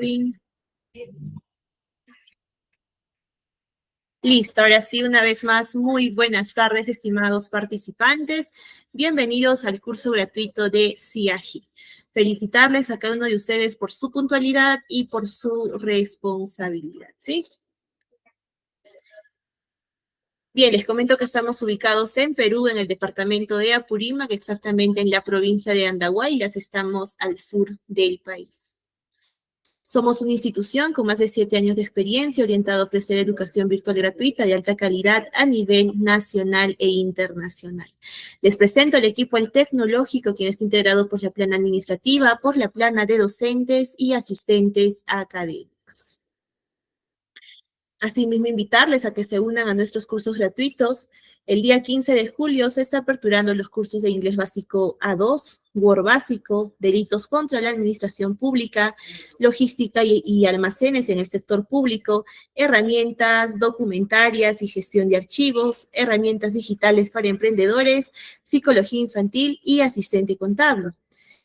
Kevin. Listo, ahora sí, una vez más, muy buenas tardes, estimados participantes. Bienvenidos al curso gratuito de CIAGI. Felicitarles a cada uno de ustedes por su puntualidad y por su responsabilidad, ¿sí? Bien, les comento que estamos ubicados en Perú, en el departamento de Apurímac, exactamente en la provincia de Andahuaylas, estamos al sur del país. Somos una institución con más de 7 años de experiencia orientada a ofrecer educación virtual gratuita de alta calidad a nivel nacional e internacional. Les presento al equipo el tecnológico, quien está integrado por la plana administrativa, por la plana de docentes y asistentes académicos. Asimismo, invitarles a que se unan a nuestros cursos gratuitos. El día 15 de julio se está aperturando los cursos de Inglés Básico A2, Word Básico, Delitos contra la Administración Pública, Logística y Almacenes en el sector público, Herramientas documentarias y gestión de archivos, Herramientas digitales para emprendedores, Psicología infantil y Asistente contable.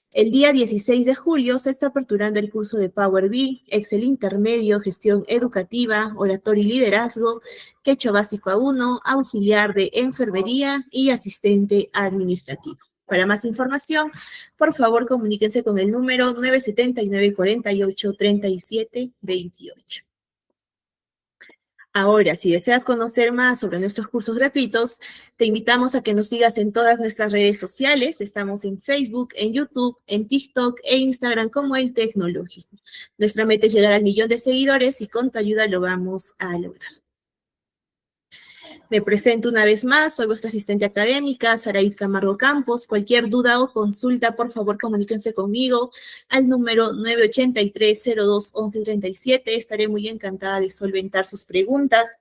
El día 16 de julio se está aperturando el curso de Power BI, Excel Intermedio, Gestión Educativa, Oratorio y Liderazgo, Quechua Básico A1, Auxiliar de Enfermería y Asistente Administrativo. Para más información, por favor, comuníquense con el número 979-48-37-28. Ahora, si deseas conocer más sobre nuestros cursos gratuitos, te invitamos a que nos sigas en todas nuestras redes sociales. Estamos en Facebook, en YouTube, en TikTok e Instagram como El Tecnológico. Nuestra meta es llegar al 1.000.000 de seguidores y con tu ayuda lo vamos a lograr. Me presento una vez más, soy vuestra asistente académica, Saraid Camargo Campos. Cualquier duda o consulta, por favor, comuníquense conmigo al número 983-02-1137. Estaré muy encantada de solventar sus preguntas.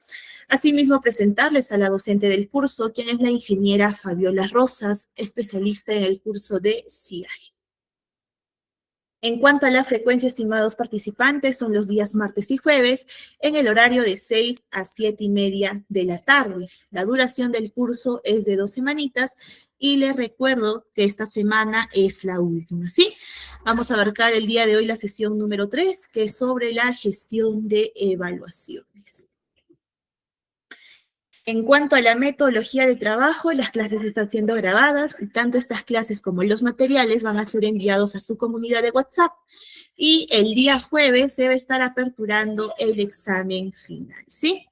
Asimismo, presentarles a la docente del curso, quien es la ingeniera Fabiola Rosas, especialista en el curso de CIAGI. En cuanto a la frecuencia, estimados participantes, son los días martes y jueves en el horario de 6 a 7:30 de la tarde. La duración del curso es de 2 semanitas y les recuerdo que esta semana es la última, ¿sí? Vamos a abarcar el día de hoy la sesión número 3, que es sobre la gestión de evaluaciones. En cuanto a la metodología de trabajo, las clases están siendo grabadas y tanto estas clases como los materiales van a ser enviados a su comunidad de WhatsApp. Y el día jueves se va a estar aperturando el examen final, ¿sí?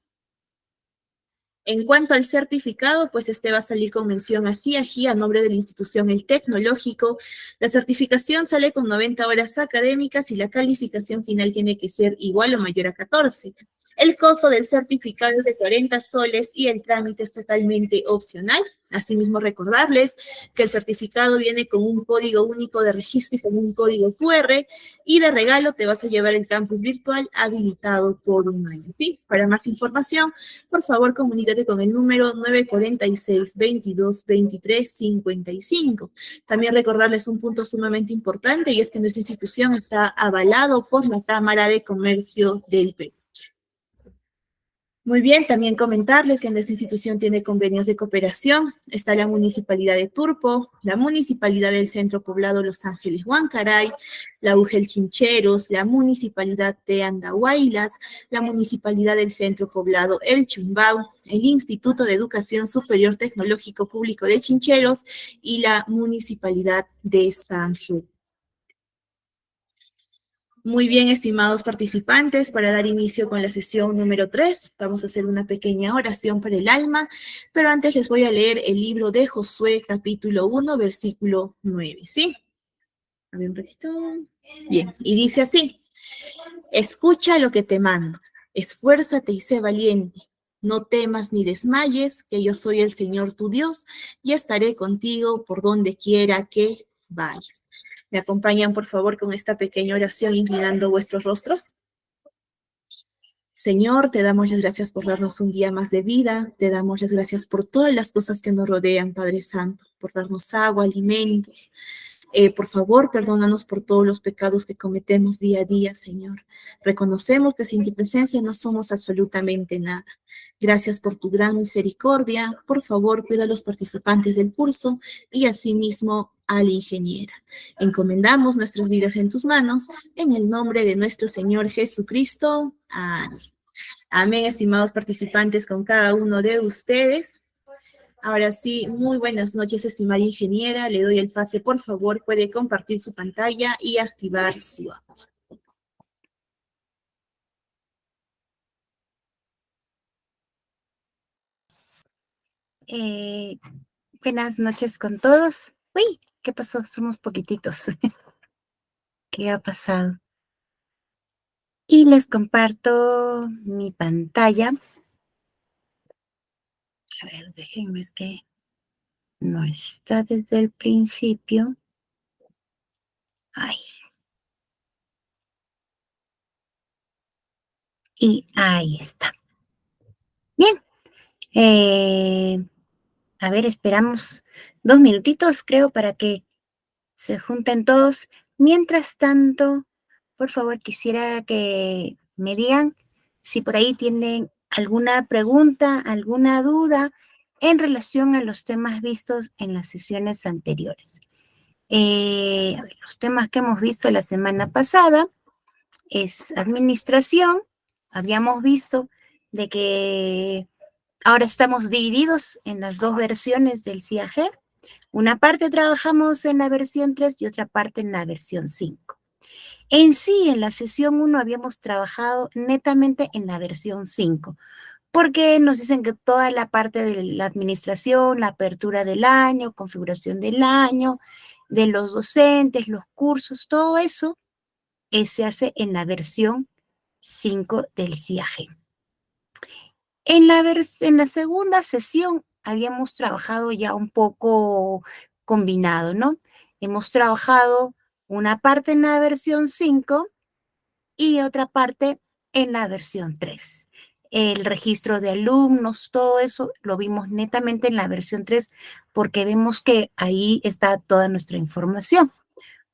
En cuanto al certificado, pues este va a salir con mención a CIAGI a nombre de la institución El Tecnológico. La certificación sale con 90 horas académicas y la calificación final tiene que ser igual o mayor a 14. El costo del certificado es de 40 soles y el trámite es totalmente opcional. Asimismo, recordarles que el certificado viene con un código único de registro y con un código QR, y de regalo te vas a llevar el campus virtual habilitado por un año, ¿sí? Para más información, por favor, comunícate con el número 946-22-23-55. También recordarles un punto sumamente importante, y es que nuestra institución está avalado por la Cámara de Comercio del Perú. Muy bien, también comentarles que nuestra institución tiene convenios de cooperación. Está la Municipalidad de Turpo, la Municipalidad del Centro Poblado Los Ángeles Huancaray, la UGEL Chincheros, la Municipalidad de Andahuaylas, la Municipalidad del Centro Poblado El Chumbau, el Instituto de Educación Superior Tecnológico Público de Chincheros y la Municipalidad de San Gil. Muy bien, estimados participantes, para dar inicio con la sesión número 3, vamos a hacer una pequeña oración para el alma, pero antes les voy a leer el libro de Josué, capítulo 1, versículo 9, ¿sí? A ver un ratito. Bien, y dice así: escucha lo que te mando, esfuérzate y sé valiente, no temas ni desmayes, que yo soy el Señor tu Dios, y estaré contigo por donde quiera que vayas. ¿Me acompañan, por favor, con esta pequeña oración inclinando vuestros rostros? Señor, te damos las gracias por darnos un día más de vida, te damos las gracias por todas las cosas que nos rodean, Padre Santo, por darnos agua, alimentos, Por favor, perdónanos por todos los pecados que cometemos día a día, Señor. Reconocemos que sin tu presencia no somos absolutamente nada. Gracias por tu gran misericordia. Por favor, cuida a los participantes del curso y asimismo a la ingeniera. Encomendamos nuestras vidas en tus manos, en el nombre de nuestro Señor Jesucristo. Amén. Amén, estimados participantes, con cada uno de ustedes. Ahora sí, muy buenas noches, estimada ingeniera. Le doy el pase, por favor, puede compartir su pantalla y activar su audio. Buenas noches con todos. Uy, ¿qué pasó? Somos poquititos. ¿Qué ha pasado? Y les comparto mi pantalla. A ver, déjenme, es que no está desde el principio. Ay. Y ahí está. Bien. A ver, esperamos 2 minutitos, creo, para que se junten todos. Mientras tanto, por favor, quisiera que me digan si por ahí tienen alguna pregunta, alguna duda en relación a los temas vistos en las sesiones anteriores. Los temas que hemos visto la semana pasada es administración. Habíamos visto de que ahora estamos divididos en las dos versiones del CIAG. Una parte trabajamos en la versión 3 y otra parte en la versión 5. En sí, en la sesión 1 habíamos trabajado netamente en la versión 5, porque nos dicen que toda la parte de la administración, la apertura del año, configuración del año, de los docentes, los cursos, todo eso se hace en la versión 5 del CIAG. En la segunda sesión habíamos trabajado ya un poco combinado, ¿no? Hemos trabajado una parte en la versión 5 y otra parte en la versión 3. El registro de alumnos, todo eso lo vimos netamente en la versión 3 porque vemos que ahí está toda nuestra información.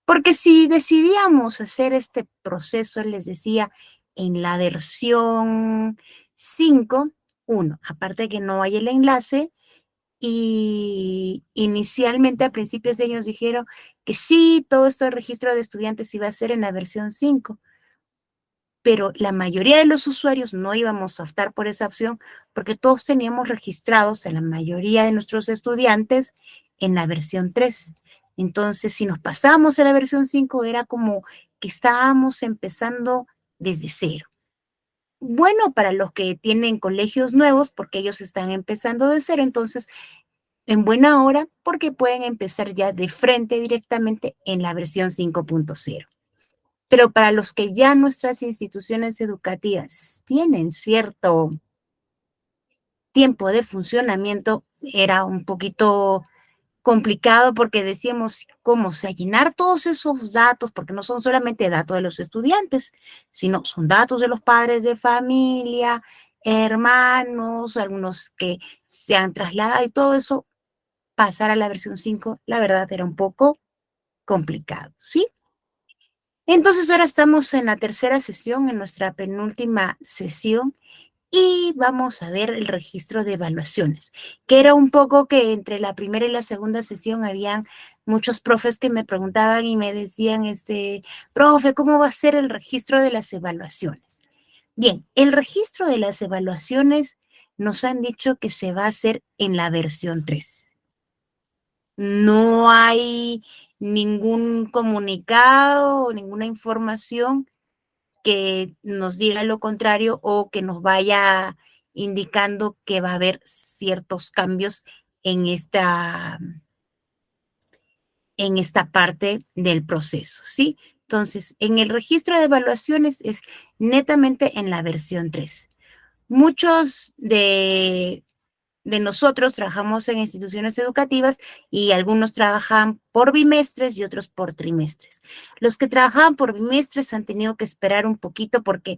Porque si decidíamos hacer este proceso, les decía, en la versión 5, aparte de que no hay el enlace, y inicialmente a principios de años dijeron que sí, todo esto de registro de estudiantes iba a ser en la versión 5, pero la mayoría de los usuarios no íbamos a optar por esa opción porque todos teníamos registrados a la mayoría de nuestros estudiantes en la versión 3. Entonces, si nos pasamos a la versión 5, era como que estábamos empezando desde cero. Bueno, para los que tienen colegios nuevos, porque ellos están empezando de cero, entonces, en buena hora, porque pueden empezar ya de frente directamente en la versión 5.0. Pero para los que ya nuestras instituciones educativas tienen cierto tiempo de funcionamiento, era un poquito complicado porque decíamos, ¿cómo? O sea, llenar todos esos datos, porque no son solamente datos de los estudiantes, sino son datos de los padres de familia, hermanos, algunos que se han trasladado y todo eso, pasar a la versión 5, la verdad era un poco complicado, ¿sí? Entonces ahora estamos en la tercera sesión, en nuestra penúltima sesión, y vamos a ver el registro de evaluaciones, que era un poco que entre la primera y la segunda sesión habían muchos profes que me preguntaban y me decían, profe, ¿cómo va a ser el registro de las evaluaciones? Bien, el registro de las evaluaciones nos han dicho que se va a hacer en la versión 3. No hay ningún comunicado o ninguna información que nos diga lo contrario o que nos vaya indicando que va a haber ciertos cambios en esta parte del proceso, ¿sí? Entonces, en el registro de evaluaciones es netamente en la versión 3. Muchos de nosotros trabajamos en instituciones educativas y algunos trabajan por bimestres y otros por trimestres. Los que trabajaban por bimestres han tenido que esperar un poquito porque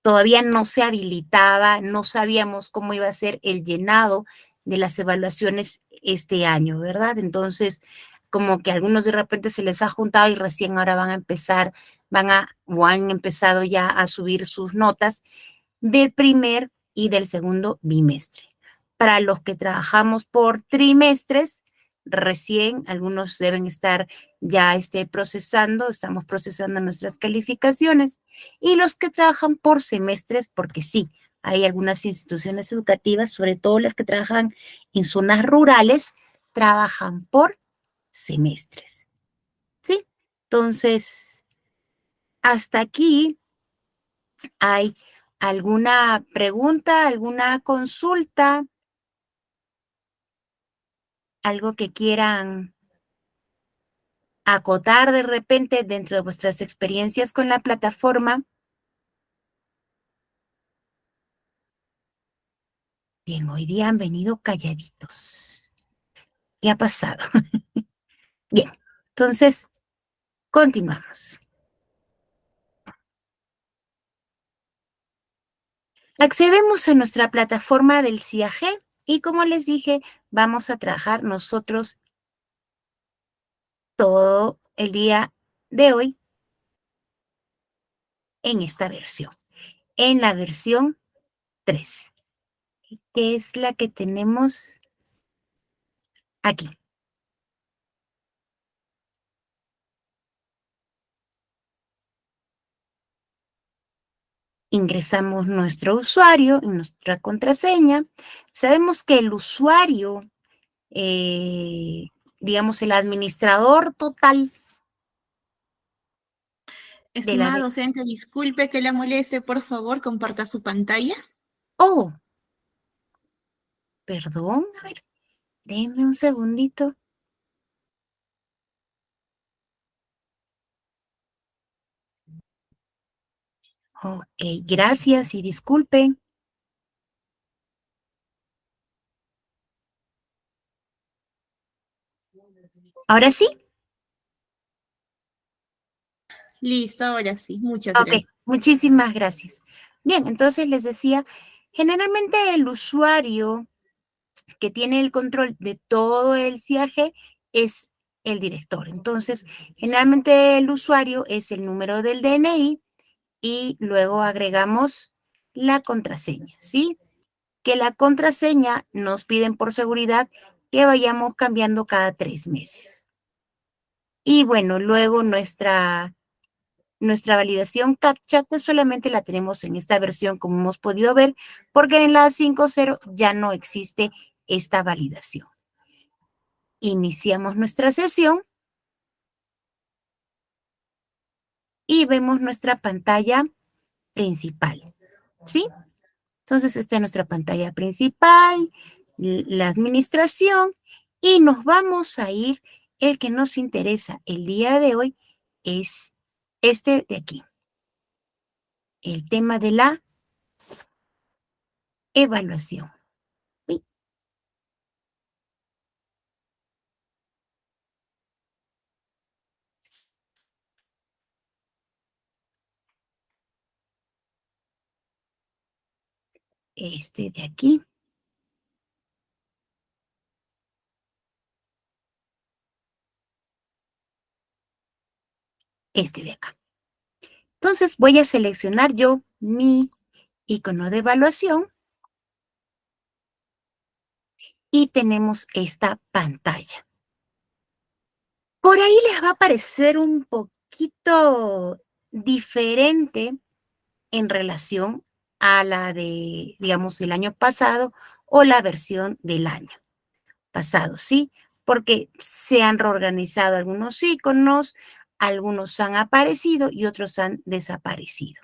todavía no se habilitaba, no sabíamos cómo iba a ser el llenado de las evaluaciones este año, ¿verdad? Entonces, como que a algunos de repente se les ha juntado y recién ahora van a empezar, o han empezado ya a subir sus notas del primer y del segundo bimestre. Para los que trabajamos por trimestres, recién algunos deben estar ya procesando, estamos procesando nuestras calificaciones, y los que trabajan por semestres, porque sí, hay algunas instituciones educativas, sobre todo las que trabajan en zonas rurales, trabajan por semestres, ¿sí? Entonces, hasta aquí, ¿hay alguna pregunta, alguna consulta, algo que quieran acotar de repente dentro de vuestras experiencias con la plataforma? Bien, hoy día han venido calladitos. ¿Qué ha pasado? Bien, entonces, continuamos. Accedemos a nuestra plataforma del CIAG y, como les dije, vamos a trabajar nosotros todo el día de hoy en esta versión, en la versión 3, que es la que tenemos aquí. Ingresamos nuestro usuario y nuestra contraseña. Sabemos que el usuario, digamos, el administrador total de la... Estimada docente, disculpe que la moleste, por favor, comparta su pantalla. Oh, perdón, a ver, déjenme un segundito. Ok, gracias y disculpen. Ahora sí. Listo, ahora sí, muchas Ok, gracias. muchísimas gracias. Bien, entonces les decía, generalmente el usuario que tiene el control de todo el CIAG es el director. Entonces, generalmente el usuario es el número del DNI y luego agregamos la contraseña, ¿sí? Que la contraseña nos piden por seguridad que vayamos cambiando cada 3 meses. Y bueno, luego nuestra validación CAPTCHA, que solamente la tenemos en esta versión, como hemos podido ver, porque en la 5.0 ya no existe esta validación. Iniciamos nuestra sesión y vemos nuestra pantalla principal, ¿sí? Entonces, esta es nuestra pantalla principal, la administración, y nos vamos a ir, el que nos interesa el día de hoy es este de aquí, el tema de la evaluación. ¿Sí? Este de aquí. Este de acá. Entonces voy a seleccionar yo mi icono de evaluación y tenemos esta pantalla. Por ahí les va a parecer un poquito diferente en relación a la de, digamos, el año pasado o la versión del año pasado, ¿sí? Porque se han reorganizado algunos iconos, algunos han aparecido y otros han desaparecido,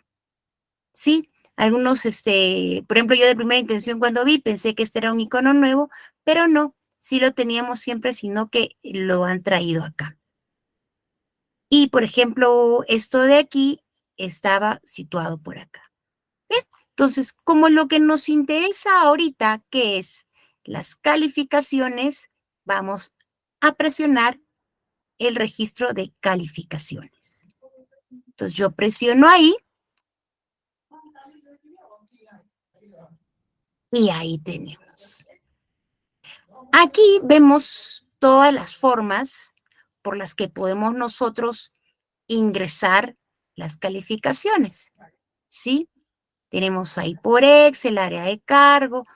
¿sí? Algunos, por ejemplo, yo de primera intención cuando vi pensé que este era un icono nuevo, pero no, sí lo teníamos siempre, sino que lo han traído acá. Y, por ejemplo, esto de aquí estaba situado por acá. ¿Bien? Entonces, como lo que nos interesa ahorita, que es las calificaciones, vamos a presionar el registro de calificaciones. Entonces, yo presiono ahí y ahí tenemos. Aquí vemos todas las formas por las que podemos nosotros ingresar las calificaciones, ¿sí? Tenemos ahí por Excel, área de cargo,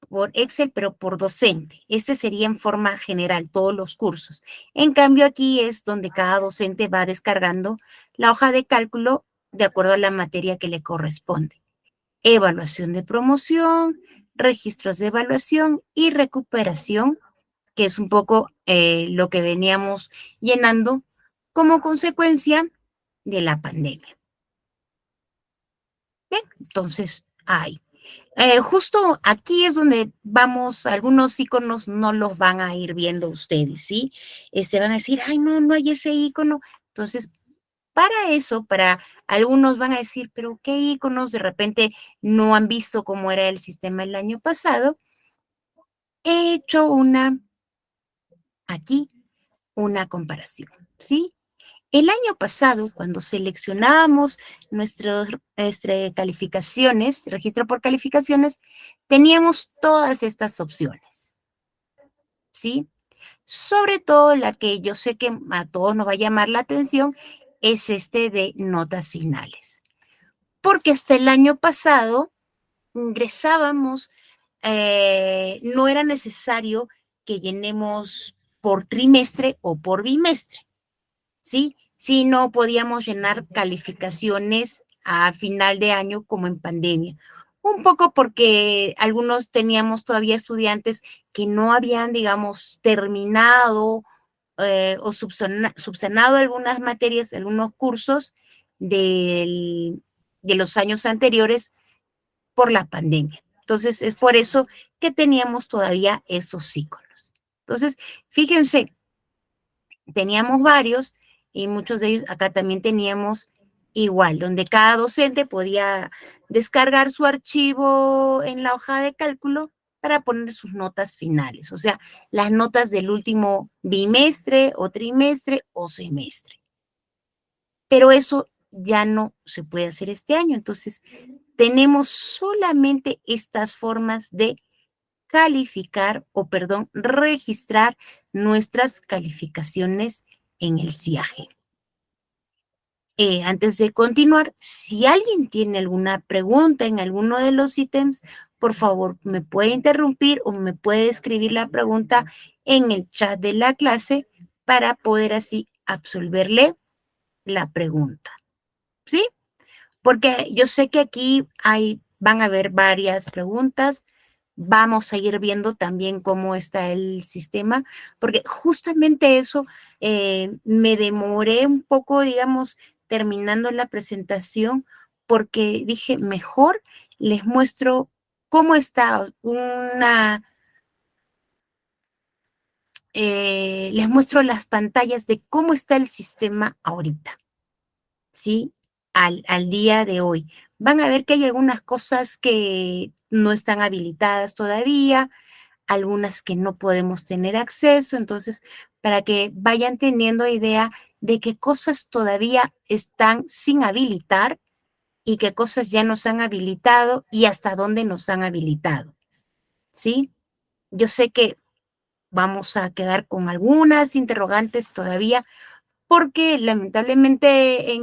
por Excel, pero por docente. Este sería en forma general, todos los cursos. En cambio, aquí es donde cada docente va descargando la hoja de cálculo de acuerdo a la materia que le corresponde. Evaluación de promoción, registros de evaluación y recuperación, que es un poco lo que veníamos llenando como consecuencia de la pandemia. Bien, entonces, ahí. Justo aquí es donde vamos, algunos iconos no los van a ir viendo ustedes, ¿sí? Van a decir, ay, no, no hay ese icono. Entonces, para eso, para algunos van a decir, pero ¿qué iconos? De repente no han visto cómo era el sistema el año pasado. He hecho aquí, una comparación, ¿sí? El año pasado, cuando seleccionábamos nuestras calificaciones, registro por calificaciones, teníamos todas estas opciones, ¿sí? Sobre todo la que yo sé que a todos nos va a llamar la atención es de notas finales. Porque hasta el año pasado ingresábamos, no era necesario que llenemos por trimestre o por bimestre, ¿sí? Sí, no podíamos llenar calificaciones a final de año como en pandemia. Un poco porque algunos teníamos todavía estudiantes que no habían, digamos, terminado o subsanado algunas materias, algunos cursos de los años anteriores por la pandemia. Entonces, es por eso que teníamos todavía esos iconos. Entonces, fíjense, teníamos varios y muchos de ellos acá también teníamos igual, donde cada docente podía descargar su archivo en la hoja de cálculo para poner sus notas finales, o sea, las notas del último bimestre o trimestre o semestre. Pero eso ya no se puede hacer este año, entonces tenemos solamente estas formas de calificar o, perdón, registrar nuestras calificaciones en el CIAGE. Antes de continuar, si alguien tiene alguna pregunta en alguno de los ítems, por favor, me puede interrumpir o me puede escribir la pregunta en el chat de la clase para poder así absolverle la pregunta. ¿Sí? Porque yo sé que aquí van a haber varias preguntas. Vamos a ir viendo también cómo está el sistema, porque justamente eso me demoré un poco, digamos, terminando la presentación, porque dije, mejor les muestro cómo está les muestro las pantallas de cómo está el sistema ahorita. ¿Sí? Al día de hoy. Van a ver que hay algunas cosas que no están habilitadas todavía, algunas que no podemos tener acceso, entonces, para que vayan teniendo idea de qué cosas todavía están sin habilitar y qué cosas ya nos han habilitado y hasta dónde nos han habilitado, ¿sí? Yo sé que vamos a quedar con algunas interrogantes todavía, porque lamentablemente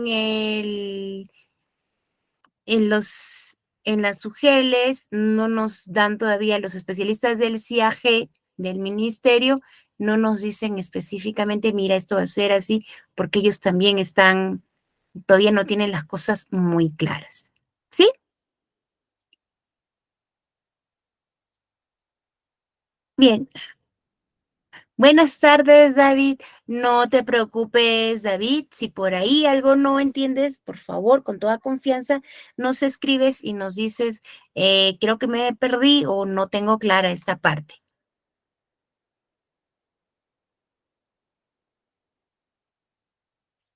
en las UGELs no nos dan todavía los especialistas del CIAG, del ministerio, no nos dicen específicamente, mira, esto va a ser así, porque ellos también todavía no tienen las cosas muy claras. ¿Sí? Bien. Buenas tardes, David. No te preocupes, David. Si por ahí algo no entiendes, por favor, con toda confianza, nos escribes y nos dices, creo que me perdí o no tengo clara esta parte.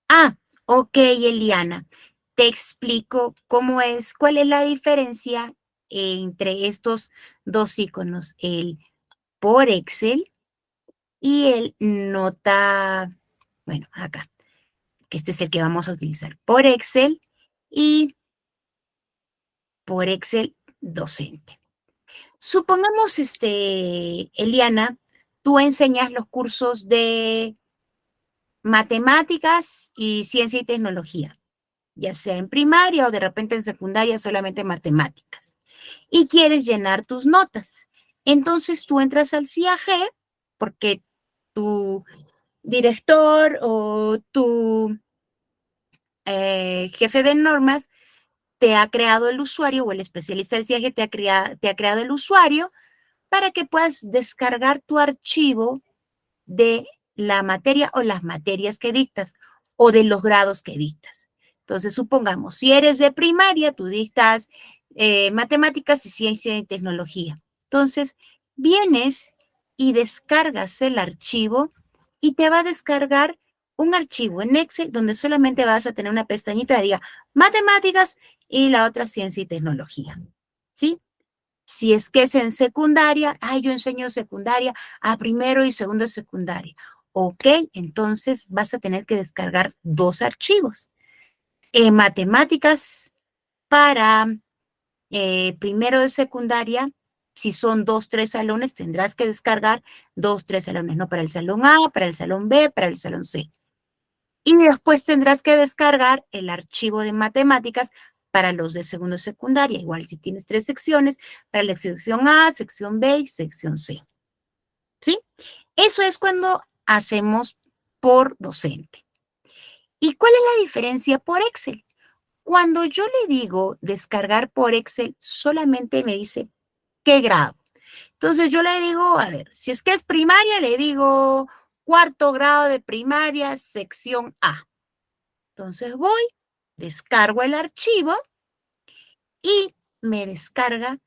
Ah, ok, Eliana. Te explico cuál es la diferencia entre estos dos iconos, el por Excel y el nota, bueno, acá. Este es el que vamos a utilizar por Excel y por Excel docente. Supongamos, Eliana, tú enseñas los cursos de matemáticas y ciencia y tecnología, ya sea en primaria o de repente en secundaria solamente matemáticas. Y quieres llenar tus notas. Entonces tú entras al CIAG porque tu director o tu jefe de normas te ha creado el usuario o el especialista del CIAG te ha creado el usuario para que puedas descargar tu archivo de la materia o las materias que dictas o de los grados que dictas. Entonces, supongamos, si eres de primaria, tú dictas matemáticas y ciencia y tecnología. Entonces, vienes y descargas el archivo y te va a descargar un archivo en Excel donde solamente vas a tener una pestañita que diga matemáticas y la otra ciencia y tecnología. ¿Sí? Si es que es en secundaria, yo enseño secundaria a primero y segundo de secundaria. Ok, entonces vas a tener que descargar dos archivos. Matemáticas para primero de secundaria, si son 2, 3 salones, tendrás que descargar 2, 3 salones, no para el salón A, para el salón B, para el salón C. Y después tendrás que descargar el archivo de matemáticas para los de segundo de secundaria. Igual si tienes 3 secciones, para la sección A, sección B y sección C. ¿Sí? Eso es cuando hacemos por docente. ¿Y cuál es la diferencia por Excel? Cuando yo le digo descargar por Excel, solamente me dice qué grado. Entonces yo le digo, a ver, si es que es primaria, le digo 4º grado de primaria, sección A. Entonces voy, descargo el archivo y me descarga,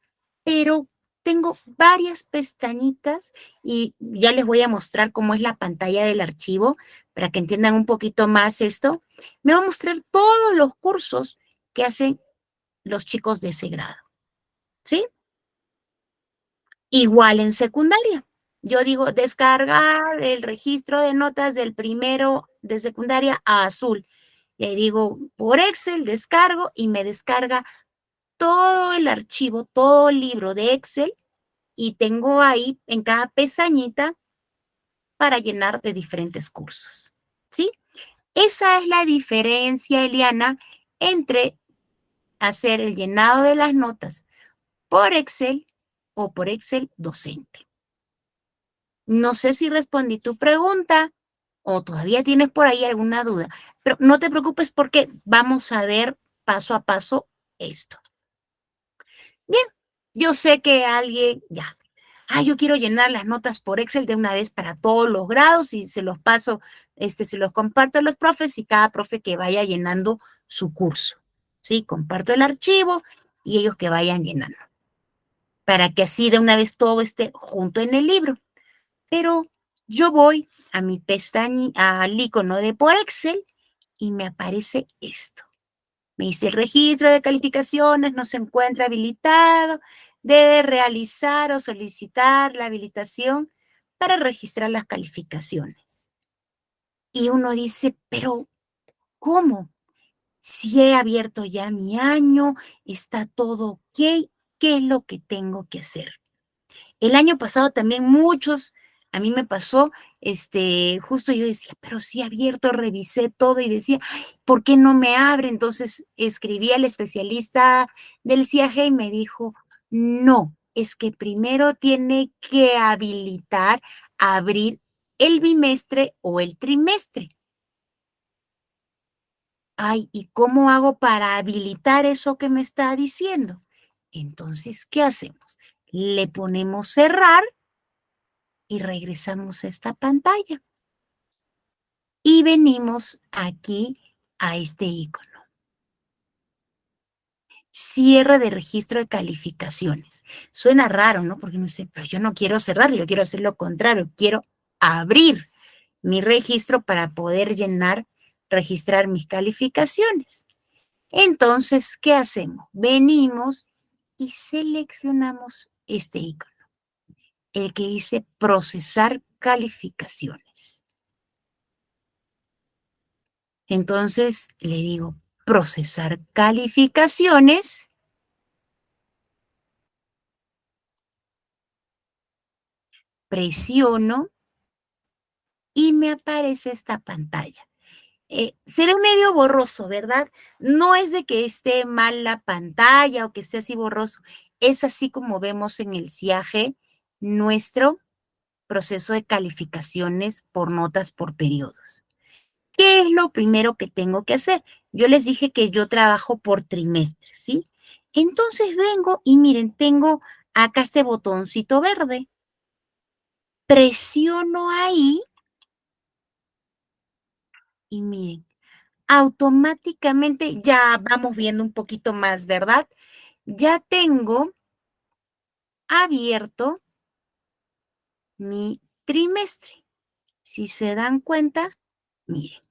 pero tengo varias pestañitas y ya les voy a mostrar cómo es la pantalla del archivo para que entiendan un poquito más esto. Me va a mostrar todos los cursos que hacen los chicos de ese grado, ¿sí? Igual en secundaria. Yo digo descargar el registro de notas del primero de secundaria a azul. Le digo por Excel, descargo y me descarga todo el archivo, todo el libro de Excel y tengo ahí en cada pestañita para llenar de diferentes cursos. ¿Sí? Esa es la diferencia, Eliana, entre hacer el llenado de las notas por Excel o por Excel docente. No sé si respondí tu pregunta o todavía tienes por ahí alguna duda, pero no te preocupes porque vamos a ver paso a paso esto. Bien, yo sé que alguien, ya, yo quiero llenar las notas por Excel de una vez para todos los grados y se los paso, se los comparto a los profes y cada profe que vaya llenando su curso, ¿sí? Comparto el archivo y ellos que vayan llenando, para que así de una vez todo esté junto en el libro. Pero yo voy a mi pestaña, al icono de por Excel y me aparece esto. Me dice, el registro de calificaciones no se encuentra habilitado, debe realizar o solicitar la habilitación para registrar las calificaciones. Y uno dice, pero ¿cómo? Si he abierto ya mi año, está todo ok, ¿qué es lo que tengo que hacer? El año pasado también a mí me pasó, justo yo decía, pero sí abierto, revisé todo y decía, ¿por qué no me abre? Entonces escribí al especialista del CIAG y me dijo, no, es que primero tiene que habilitar, abrir el bimestre o el trimestre. ¿Y cómo hago para habilitar eso que me está diciendo? Entonces, ¿qué hacemos? Le ponemos cerrar y regresamos a esta pantalla. Y venimos aquí a este icono. Cierre de registro de calificaciones. Suena raro, ¿no? Porque no sé, pero yo no quiero cerrar, yo quiero hacer lo contrario, quiero abrir mi registro para poder registrar mis calificaciones. Entonces, ¿qué hacemos? Venimos y seleccionamos este icono, el que dice procesar calificaciones. Entonces le digo procesar calificaciones, presiono y me aparece esta pantalla. Se ve medio borroso, ¿verdad? No es de que esté mal la pantalla o que esté así borroso. Es así como vemos en el CIAGE nuestro proceso de calificaciones por notas por periodos. ¿Qué es lo primero que tengo que hacer? Yo les dije que yo trabajo por trimestre, ¿sí? Entonces vengo y miren, tengo acá este botoncito verde. Presiono ahí y miren, automáticamente ya vamos viendo un poquito más, ¿verdad? Ya tengo abierto mi trimestre. Si se dan cuenta, miren,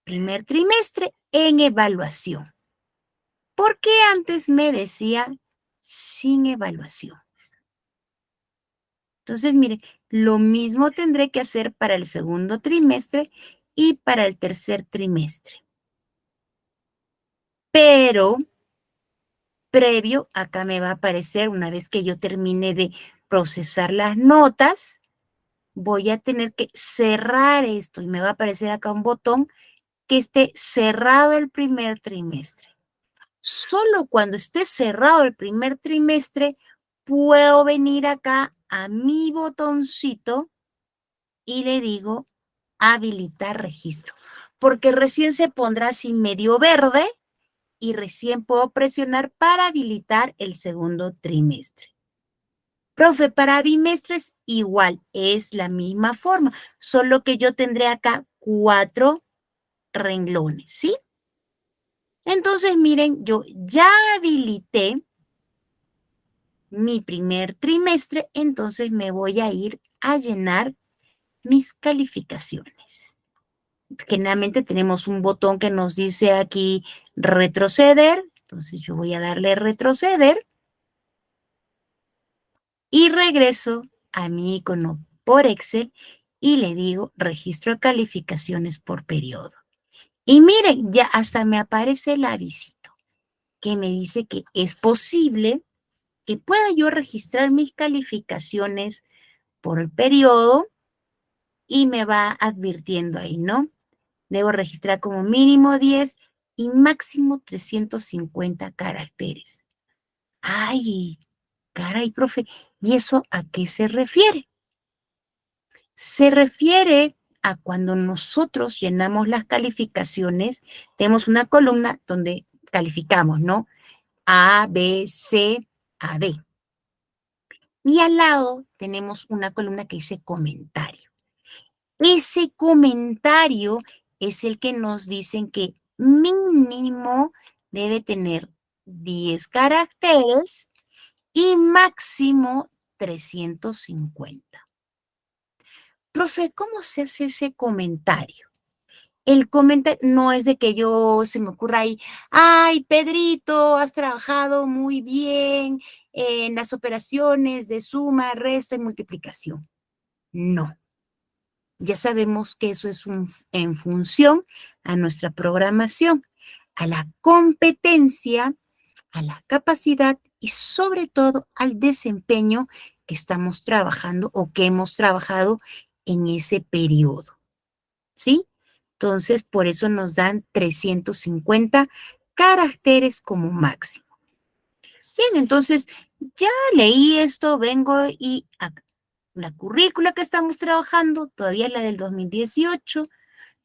primer trimestre en evaluación. Porque antes me decía sin evaluación. Entonces, miren, lo mismo tendré que hacer para el segundo trimestre y para el tercer trimestre. Pero previo, acá me va a aparecer, una vez que yo termine de procesar las notas, voy a tener que cerrar esto y me va a aparecer acá un botón que esté cerrado el primer trimestre. Solo cuando esté cerrado el primer trimestre, puedo venir acá a mi botoncito y le digo habilitar registro, porque recién se pondrá así medio verde y recién puedo presionar para habilitar el segundo trimestre. Profe, para bimestres igual, es la misma forma, solo que yo tendré acá 4 renglones, ¿sí? Entonces, miren, yo ya habilité mi primer trimestre, entonces me voy a ir a llenar mis calificaciones. Generalmente tenemos un botón que nos dice aquí retroceder, entonces yo voy a darle retroceder y regreso a mi icono por Excel y le digo registro de calificaciones por periodo. Y miren, ya hasta me aparece el avisito que me dice que es posible que pueda yo registrar mis calificaciones por el periodo y me va advirtiendo ahí, ¿no? Debo registrar como mínimo 10 y máximo 350 caracteres. Ay, caray, profe, ¿y eso a qué se refiere? Se refiere a cuando nosotros llenamos las calificaciones, tenemos una columna donde calificamos, ¿no? A, B, C, A, D. Y al lado tenemos una columna que dice comentario. Ese comentario es el que nos dicen que mínimo debe tener 10 caracteres y máximo 350. Profe, ¿cómo se hace ese comentario? El comentario no es de que yo se me ocurra ahí, ay, Pedrito, has trabajado muy bien en las operaciones de suma, resta y multiplicación. No. Ya sabemos que eso es en función a nuestra programación, a la competencia, a la capacidad y sobre todo al desempeño que estamos trabajando o que hemos trabajado en ese periodo, ¿sí? Entonces, por eso nos dan 350 caracteres como máximo. Bien, entonces ya leí esto, vengo y la currícula que estamos trabajando, todavía es la del 2018,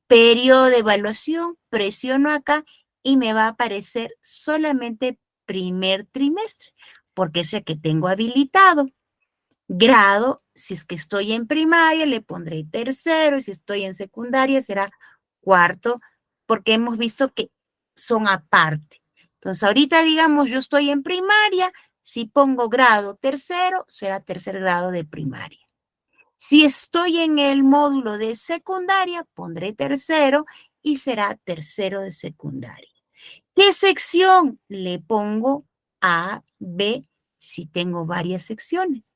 periodo de evaluación, presiono acá y me va a aparecer solamente primer trimestre, porque es el que tengo habilitado. Grado, si es que estoy en primaria, le pondré tercero, y si estoy en secundaria será cuarto, porque hemos visto que son aparte. Entonces, ahorita digamos, yo estoy en primaria, si pongo grado tercero, será tercer grado de primaria. Si estoy en el módulo de secundaria, pondré tercero y será tercero de secundaria. ¿Qué sección? Le pongo A, B, si tengo varias secciones.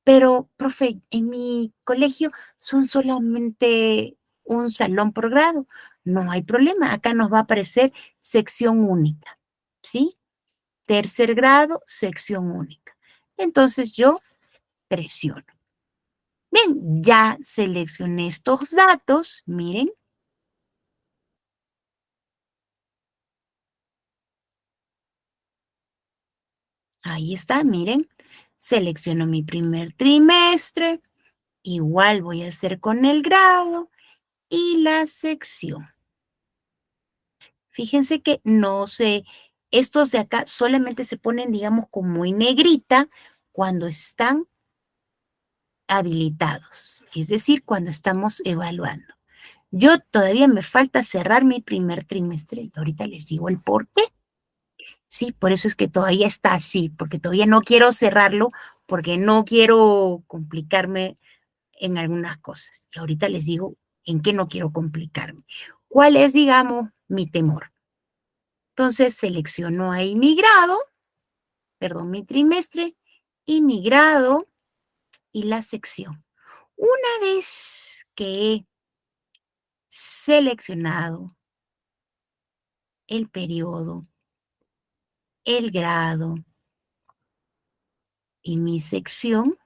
Pero, profe, en mi colegio son solamente un salón por grado. No hay problema. Acá nos va a aparecer sección única, ¿sí? Tercer grado, sección única. Entonces yo presiono. Bien, ya seleccioné estos datos, miren. Ahí está, miren. Selecciono mi primer trimestre. Igual voy a hacer con el grado y la sección. Fíjense que no sé, estos de acá solamente se ponen, digamos, como en negrita cuando están habilitados, es decir, cuando estamos evaluando. Yo todavía me falta cerrar mi primer trimestre y ahorita les digo el por qué. Sí, por eso es que todavía está así, porque todavía no quiero cerrarlo, porque no quiero complicarme en algunas cosas. Y ahorita les digo en qué no quiero complicarme. ¿Cuál es, digamos, mi temor? Entonces selecciono ahí mi grado, perdón, mi trimestre y mi grado y la sección. Una vez que he seleccionado el periodo, el grado y mi sección,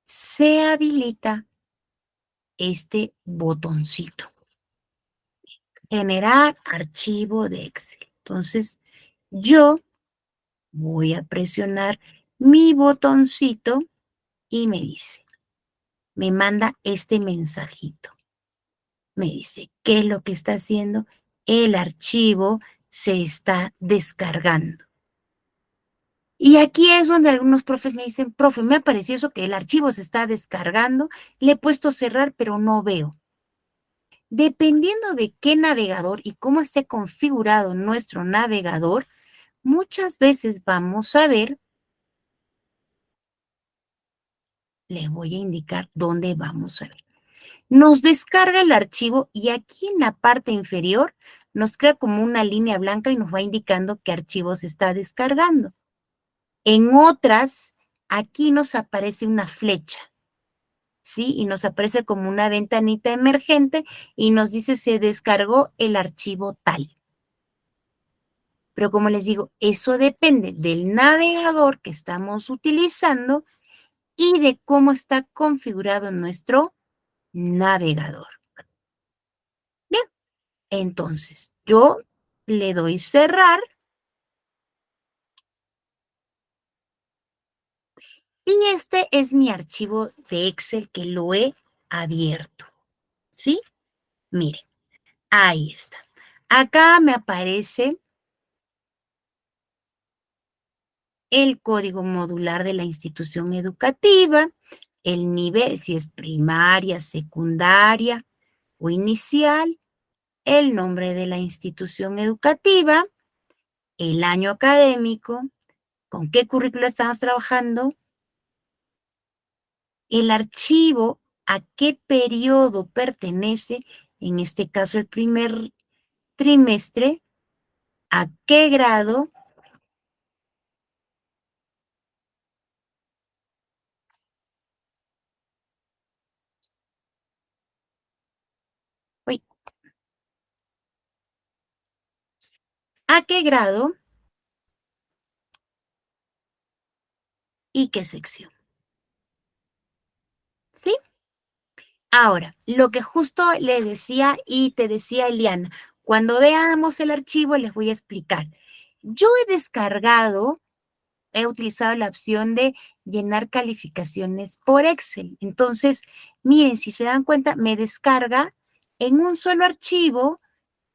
se habilita este botoncito, generar archivo de Excel. Entonces, yo voy a presionar mi botoncito y me dice, me manda este mensajito. Me dice, ¿qué es lo que está haciendo? El archivo se está descargando. Y aquí es donde algunos profes me dicen, profe, me ha parecido eso que el archivo se está descargando, le he puesto cerrar, pero no veo. Dependiendo de qué navegador y cómo esté configurado nuestro navegador, muchas veces vamos a ver, les voy a indicar dónde vamos a ver. Nos descarga el archivo y aquí en la parte inferior nos crea como una línea blanca y nos va indicando qué archivo se está descargando. En otras, aquí nos aparece una flecha, ¿sí? Y nos aparece como una ventanita emergente y nos dice se descargó el archivo tal. Pero como les digo, eso depende del navegador que estamos utilizando y de cómo está configurado nuestro navegador. Bien, entonces yo le doy cerrar y este es mi archivo de Excel que lo he abierto. ¿Sí? Miren, ahí está. Acá me aparece el código modular de la institución educativa, el nivel, si es primaria, secundaria o inicial, el nombre de la institución educativa, el año académico, con qué currículo estamos trabajando, el archivo, a qué periodo pertenece, en este caso el primer trimestre, a qué grado, uy, a qué grado y qué sección. ¿Sí? Ahora, lo que justo le decía y te decía Eliana, cuando veamos el archivo les voy a explicar. Yo he descargado, he utilizado la opción de llenar calificaciones por Excel. Entonces, miren, si se dan cuenta, me descarga en un solo archivo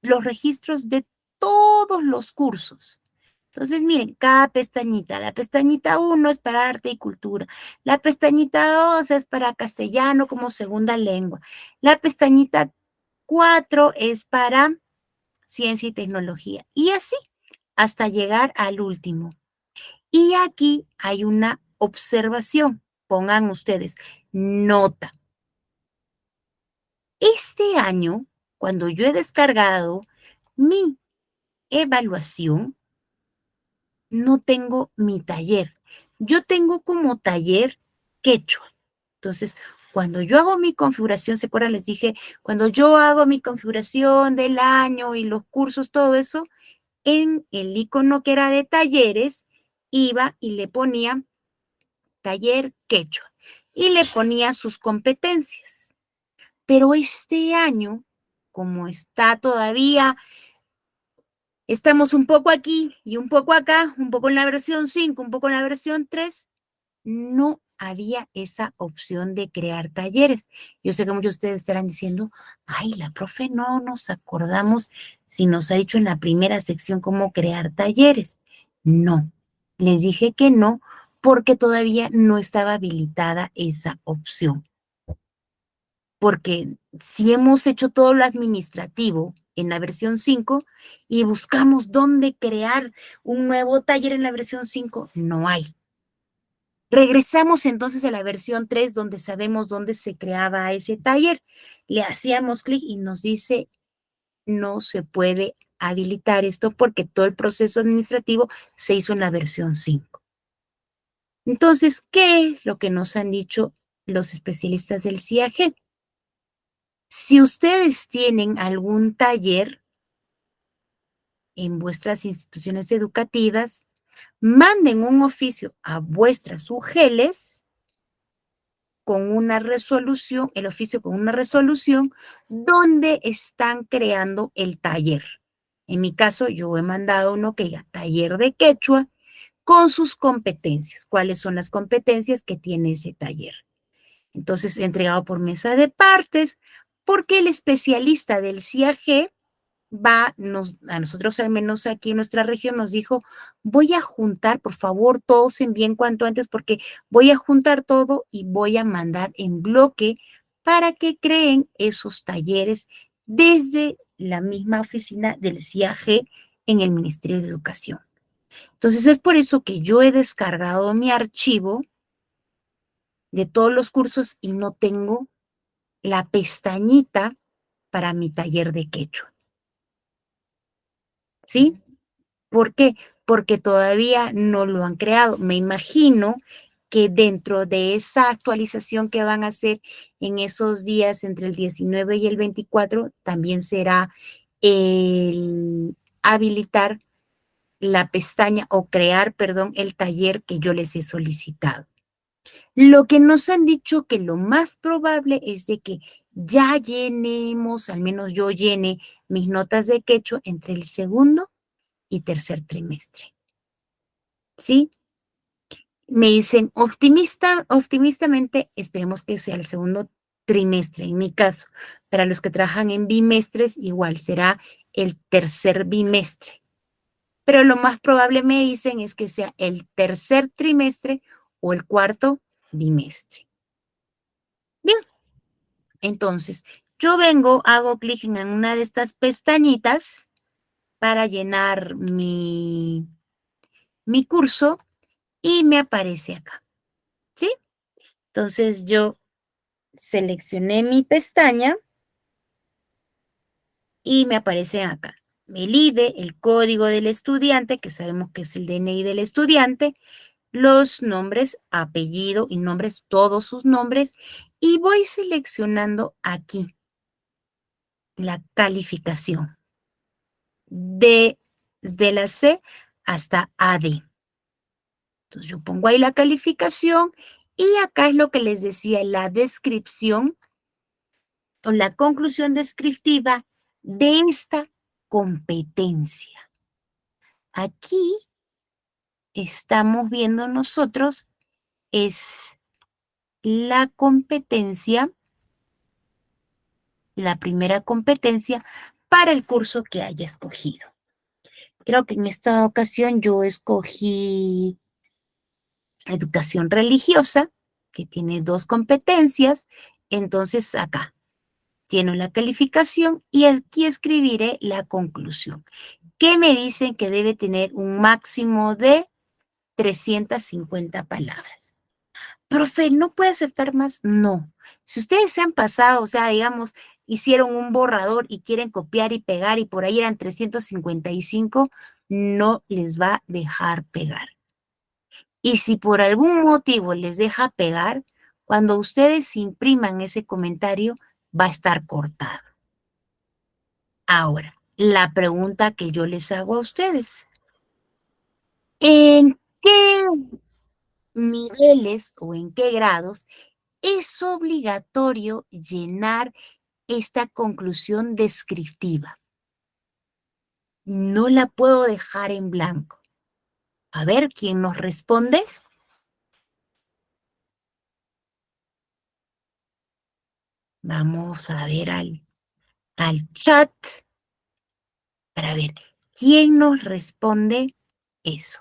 los registros de todos los cursos. Entonces, miren, cada pestañita, la pestañita 1 es para arte y cultura, la pestañita 2 es para castellano como segunda lengua, la pestañita 4 es para ciencia y tecnología, y así hasta llegar al último. Y aquí hay una observación, pongan ustedes, nota. Este año, cuando yo he descargado mi evaluación, no tengo mi taller. Yo tengo como taller quechua. Entonces, cuando yo hago mi configuración, ¿se acuerdan? Les dije, cuando yo hago mi configuración del año y los cursos, todo eso, en el icono que era de talleres, iba y le ponía taller quechua. y le ponía sus competencias. Pero este año, como está todavía, estamos un poco aquí y un poco acá, un poco en la versión 5, un poco en la versión 3, no había esa opción de crear talleres. Yo sé que muchos de ustedes estarán diciendo, ay, la profe no nos acordamos si nos ha dicho en la primera sección cómo crear talleres. No, les dije que no, porque todavía no estaba habilitada esa opción. Porque si hemos hecho todo lo administrativo en la versión 5 y buscamos dónde crear un nuevo taller en la versión 5, no hay. Regresamos entonces a la versión 3 donde sabemos dónde se creaba ese taller. Le hacíamos clic y nos dice, no se puede habilitar esto porque todo el proceso administrativo se hizo en la versión 5. Entonces, ¿qué es lo que nos han dicho los especialistas del CIAG? Si ustedes tienen algún taller en vuestras instituciones educativas, manden un oficio a vuestras UGELES con una resolución, el oficio con una resolución donde están creando el taller. En mi caso, yo he mandado uno que diga taller de quechua con sus competencias. ¿Cuáles son las competencias que tiene ese taller? Entonces, entregado por mesa de partes, porque el especialista del CIAG a nosotros al menos aquí en nuestra región nos dijo, voy a juntar, por favor, todos envíen cuanto antes porque voy a juntar todo y voy a mandar en bloque para que creen esos talleres desde la misma oficina del CIAG en el Ministerio de Educación. Entonces es por eso que yo he descargado mi archivo de todos los cursos y no tengo la pestañita para mi taller de quechua. ¿Sí? ¿Por qué? Porque todavía no lo han creado. Me imagino que dentro de esa actualización que van a hacer en esos días entre el 19 y el 24, también será el habilitar la pestaña o crear, perdón, el taller que yo les he solicitado. Lo que nos han dicho que lo más probable es de que ya llenemos, al menos yo llene mis notas de quechua entre el segundo y tercer trimestre. ¿Sí? Me dicen optimistamente, esperemos que sea el segundo trimestre. En mi caso, para los que trabajan en bimestres, igual será el tercer bimestre. Pero lo más probable, me dicen, es que sea el tercer trimestre o el cuarto bimestre. Bien, entonces, yo vengo, hago clic en una de estas pestañitas para llenar mi curso y me aparece acá, ¿sí? Entonces yo seleccioné mi pestaña y me aparece acá el IDE, el código del estudiante, que sabemos que es el DNI del estudiante, los nombres, apellido y nombres, todos sus nombres, y voy seleccionando aquí la calificación desde la C hasta AD. Entonces yo pongo ahí la calificación y acá es lo que les decía, la descripción o la conclusión descriptiva de esta competencia. Aquí estamos viendo nosotros es la competencia, la primera competencia para el curso que haya escogido. Creo que en esta ocasión yo escogí educación religiosa, que tiene 2 competencias. Entonces acá lleno la calificación y aquí escribiré la conclusión. ¿Qué me dicen que debe tener un máximo de 350 palabras? Profe, ¿no puede aceptar más? No. Si ustedes se han pasado, o sea, digamos, hicieron un borrador y quieren copiar y pegar y por ahí eran 355, no les va a dejar pegar. Y si por algún motivo les deja pegar, cuando ustedes impriman ese comentario, va a estar cortado. Ahora, la pregunta que yo les hago a ustedes. ¿En qué niveles o en qué grados es obligatorio llenar esta conclusión descriptiva. No la puedo dejar en blanco. A ver, ¿quién nos responde? Vamos a ver al chat para ver quién nos responde eso.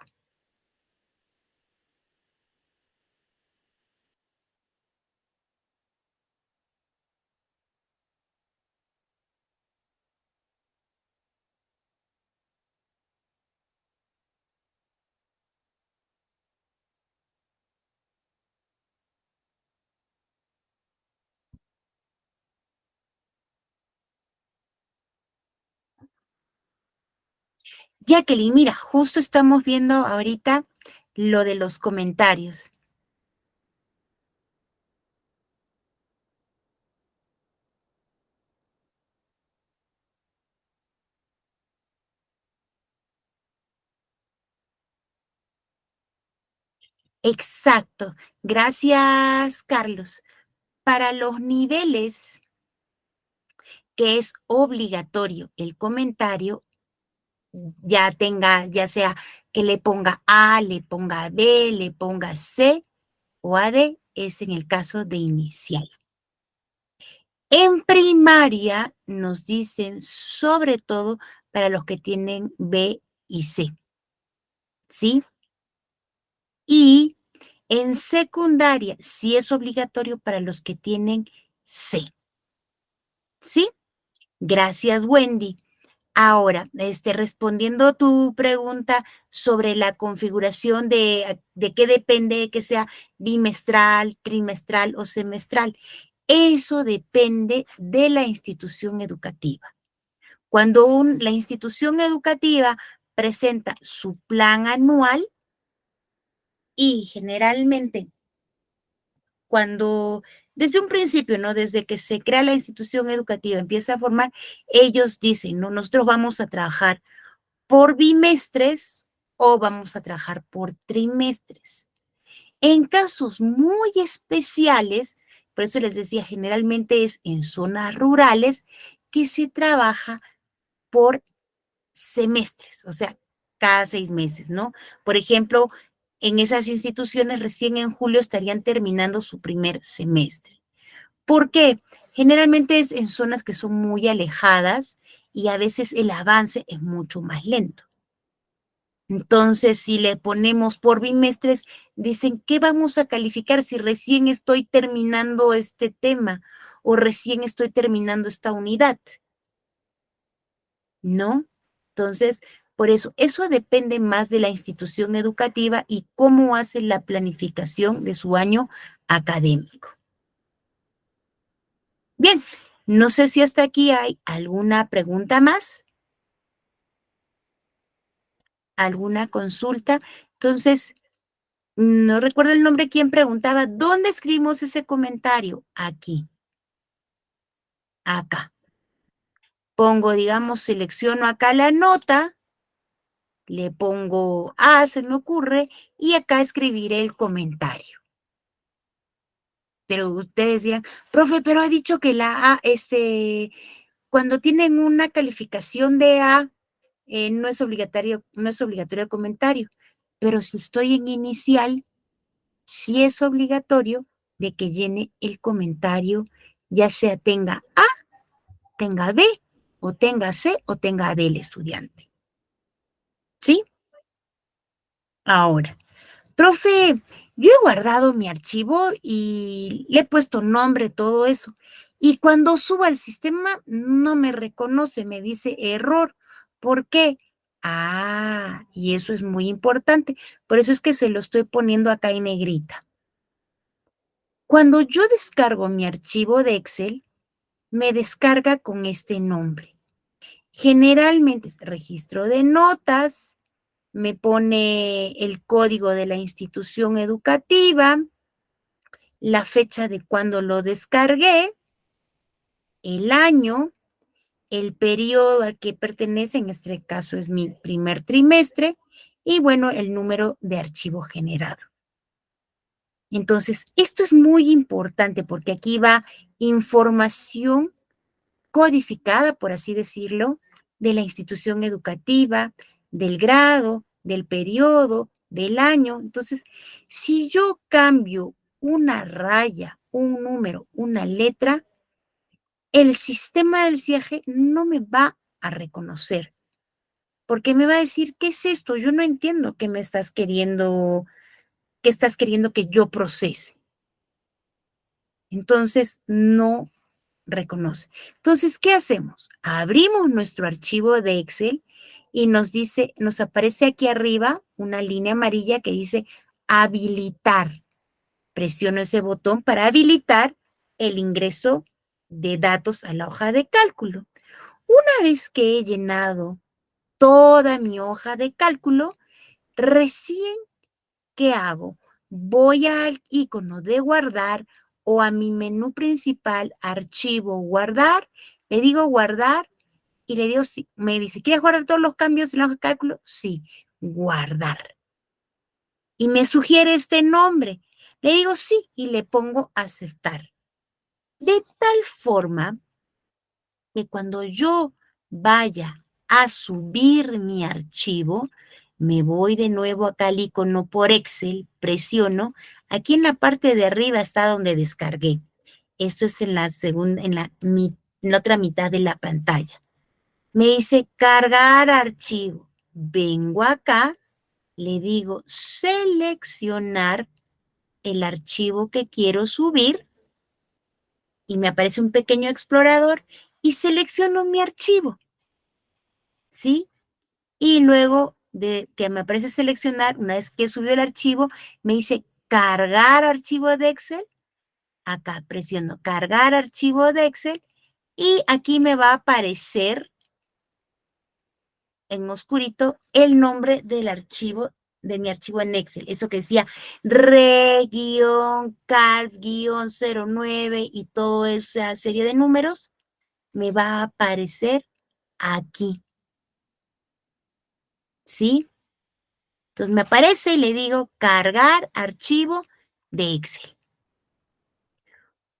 Jacqueline, mira, justo estamos viendo ahorita lo de los comentarios. Exacto. Gracias, Carlos. Para los niveles que es obligatorio el comentario, ya sea que le ponga A, le ponga B, le ponga C o AD, es en el caso de inicial. En primaria nos dicen sobre todo para los que tienen B y C, ¿sí? Y en secundaria sí es obligatorio para los que tienen C, ¿sí? Gracias, Wendy. Ahora, respondiendo tu pregunta sobre la configuración de qué depende que sea bimestral, trimestral o semestral, eso depende de la institución educativa. Cuando la institución educativa presenta su plan anual y generalmente cuando desde un principio, ¿no? Desde que se crea la institución educativa, empieza a formar, ellos dicen, ¿no? Nosotros vamos a trabajar por bimestres o vamos a trabajar por trimestres. En casos muy especiales, por eso les decía, generalmente es en zonas rurales que se trabaja por semestres, o sea, cada 6 meses, ¿no? Por ejemplo, en esas instituciones recién en julio estarían terminando su primer semestre. ¿Por qué? Generalmente es en zonas que son muy alejadas y a veces el avance es mucho más lento. Entonces, si le ponemos por bimestres, dicen, ¿qué vamos a calificar si recién estoy terminando este tema o recién estoy terminando esta unidad? ¿No? Entonces, por eso depende más de la institución educativa y cómo hace la planificación de su año académico. Bien, no sé si hasta aquí hay alguna pregunta más, alguna consulta. Entonces, no recuerdo el nombre quien preguntaba, ¿dónde escribimos ese comentario? Aquí, acá. Pongo, digamos, selecciono acá la nota, le pongo A, se me ocurre, y acá escribiré el comentario. Pero ustedes dirán, profe, pero ha dicho que la A, cuando tienen una calificación de A, no es obligatorio el comentario. Pero si estoy en inicial, sí es obligatorio de que llene el comentario, ya sea tenga A, tenga B, o tenga C, o tenga D el estudiante. ¿Sí? Ahora, profe, yo he guardado mi archivo y le he puesto nombre, todo eso. Y cuando subo al sistema, no me reconoce, me dice error. ¿Por qué? Ah, y eso es muy importante. Por eso es que se lo estoy poniendo acá en negrita. Cuando yo descargo mi archivo de Excel, me descarga con este nombre. Generalmente es registro de notas, me pone el código de la institución educativa, la fecha de cuando lo descargué, el año, el periodo al que pertenece, en este caso es mi primer trimestre, y bueno, el número de archivo generado. Entonces, esto es muy importante porque aquí va información codificada, por así decirlo, de la institución educativa, del grado, del periodo, del año. Entonces, si yo cambio una raya, un número, una letra, el sistema del CIAG no me va a reconocer, porque me va a decir, ¿qué es esto? Yo no entiendo qué estás queriendo que yo procese. Entonces, no reconoce. Entonces, ¿qué hacemos? Abrimos nuestro archivo de Excel y nos dice, nos aparece aquí arriba una línea amarilla que dice habilitar. Presiono ese botón para habilitar el ingreso de datos a la hoja de cálculo. Una vez que he llenado toda mi hoja de cálculo, recién, ¿qué hago? Voy al icono de guardar o a mi menú principal, archivo, guardar, le digo guardar y le digo, sí, me dice, ¿quieres guardar todos los cambios en la hoja de cálculo? Sí, guardar. Y me sugiere este nombre. Le digo sí y le pongo aceptar. De tal forma que cuando yo vaya a subir mi archivo, me voy de nuevo acá al icono por Excel, presiono. Aquí en la parte de arriba está donde descargué. Esto es en la segunda, en la otra mitad de la pantalla. Me dice cargar archivo. Vengo acá, le digo seleccionar el archivo que quiero subir y me aparece un pequeño explorador y selecciono mi archivo, ¿sí? Y luego de que me aparece seleccionar, una vez que subió el archivo, me dice cargar archivo de Excel. Acá presiono cargar archivo de Excel y aquí me va a aparecer en oscurito el nombre del archivo, de mi archivo en Excel. Eso que decía re-calc-09 y toda esa serie de números me va a aparecer aquí, ¿sí? Entonces me aparece y le digo cargar archivo de Excel.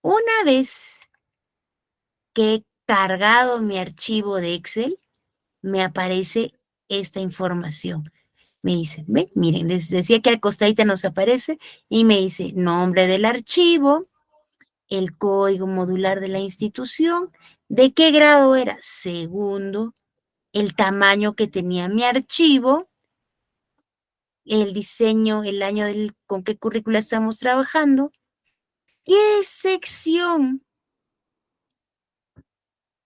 Una vez que he cargado mi archivo de Excel, me aparece esta información. Me dice, ¿ven? Miren, les decía que al costadito nos aparece y me dice nombre del archivo, el código modular de la institución, de qué grado era, segundo, el tamaño que tenía mi archivo, el diseño, el año con qué currícula estamos trabajando, qué sección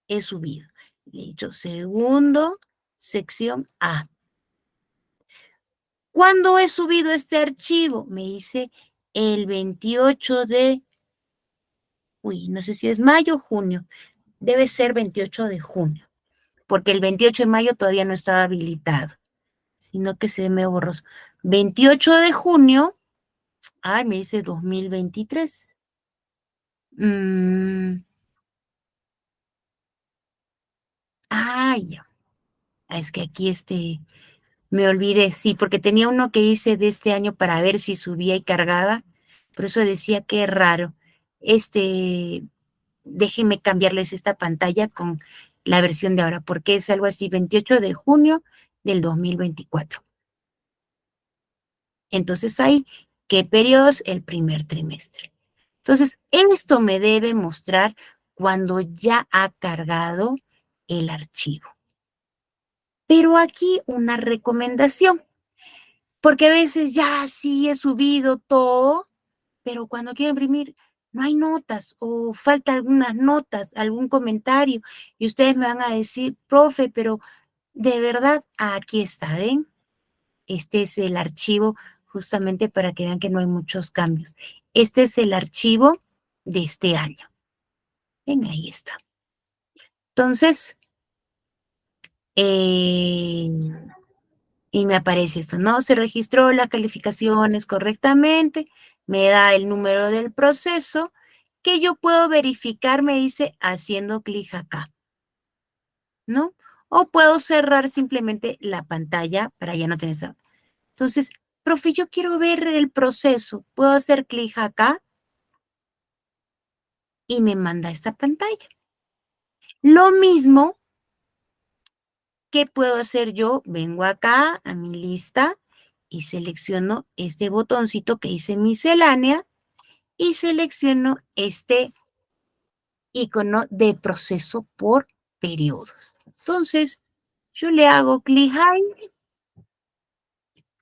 he subido. Le he dicho segundo, sección A. ¿Cuándo he subido este archivo? Me dice el 28 de, no sé si es mayo o junio. Debe ser 28 de junio, porque el 28 de mayo todavía no estaba habilitado, sino que se ve medio borroso. 28 de junio, me dice 2023. Ya. Es que aquí me olvidé, sí, porque tenía uno que hice de este año para ver si subía y cargaba, por eso decía que es raro. Déjenme cambiarles esta pantalla con la versión de ahora, porque es algo así, 28 de junio del 2024. Entonces ahí, ¿qué periodos? El primer trimestre. Entonces, esto me debe mostrar cuando ya ha cargado el archivo. Pero aquí una recomendación, porque a veces ya sí he subido todo, pero cuando quiero imprimir no hay notas o falta algunas notas, algún comentario, y ustedes me van a decir, profe, pero de verdad, aquí está, ¿ven? Este es el archivo justamente para que vean que no hay muchos cambios. Este es el archivo de este año. Ven, ahí está. Entonces, y me aparece esto, ¿no? Se registró las calificaciones correctamente, me da el número del proceso que yo puedo verificar, me dice, haciendo clic acá, ¿no? O puedo cerrar simplemente la pantalla para ya no tener esa. Entonces, Profe, yo quiero ver el proceso. ¿Puedo hacer clic acá? Y me manda esta pantalla. Lo mismo que puedo hacer yo, vengo acá a mi lista y selecciono este botoncito que dice miscelánea y selecciono este icono de proceso por periodos. Entonces, yo le hago clic ahí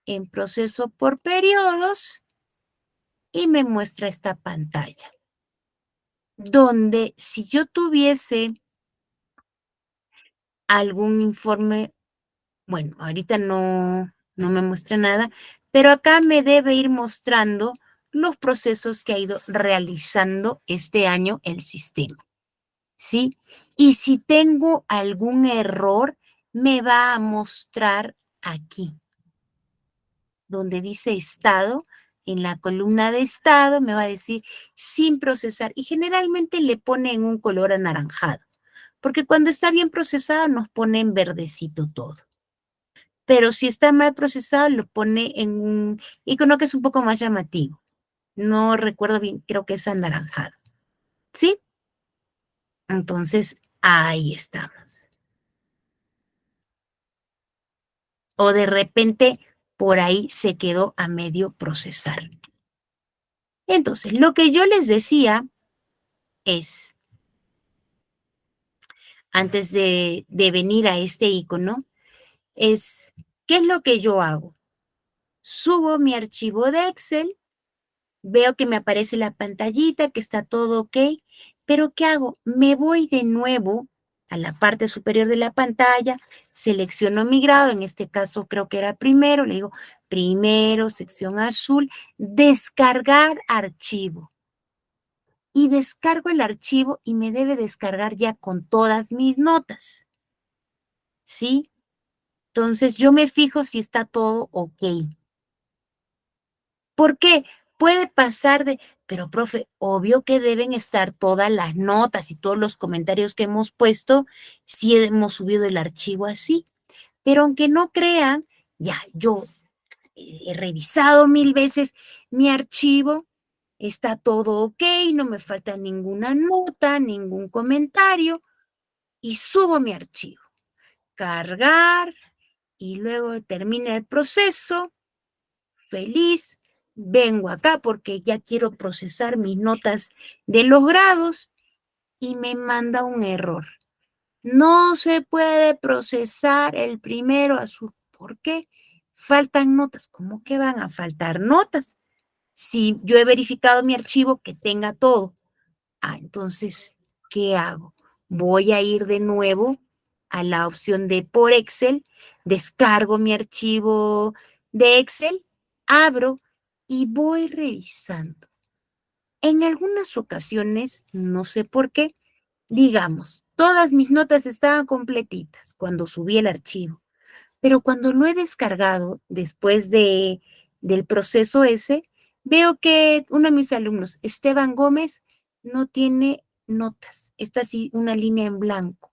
en proceso por periodos y me muestra esta pantalla, donde si yo tuviese algún informe, bueno, ahorita no me muestra nada, pero acá me debe ir mostrando los procesos que ha ido realizando este año el sistema, ¿sí? Y si tengo algún error, me va a mostrar aquí, donde dice estado, en la columna de estado me va a decir sin procesar y generalmente le pone en un color anaranjado, porque cuando está bien procesado nos pone en verdecito todo. Pero si está mal procesado lo pone en un icono que es un poco más llamativo. No recuerdo bien, creo que es anaranjado, ¿sí? Entonces, ahí estamos. O de repente por ahí se quedó a medio procesar. Entonces, lo que yo les decía es, antes de venir a este icono, es, ¿qué es lo que yo hago? Subo mi archivo de Excel, veo que me aparece la pantallita, que está todo ok, pero ¿qué hago? Me voy de nuevo a la parte superior de la pantalla, selecciono mi grado, en este caso creo que era primero, le digo primero, sección azul, descargar archivo. Y descargo el archivo y me debe descargar ya con todas mis notas, ¿sí? Entonces yo me fijo si está todo ok. ¿Por qué? Puede pasar de, pero profe, obvio que deben estar todas las notas y todos los comentarios que hemos puesto si hemos subido el archivo así. Pero aunque no crean, ya yo he revisado 1000 veces mi archivo, está todo ok, no me falta ninguna nota, ningún comentario y subo mi archivo. Cargar y luego termina el proceso. Feliz, vengo acá porque ya quiero procesar mis notas de los grados y me manda un error. No se puede procesar el primero azul. ¿Por qué? Faltan notas. ¿Cómo que van a faltar notas? Si yo he verificado mi archivo que tenga todo. Entonces, ¿qué hago? Voy a ir de nuevo a la opción de por Excel, descargo mi archivo de Excel, abro y voy revisando. En algunas ocasiones, no sé por qué, digamos, todas mis notas estaban completitas cuando subí el archivo, pero cuando lo he descargado después del proceso ese, veo que uno de mis alumnos, Esteban Gómez, no tiene notas. Está así una línea en blanco.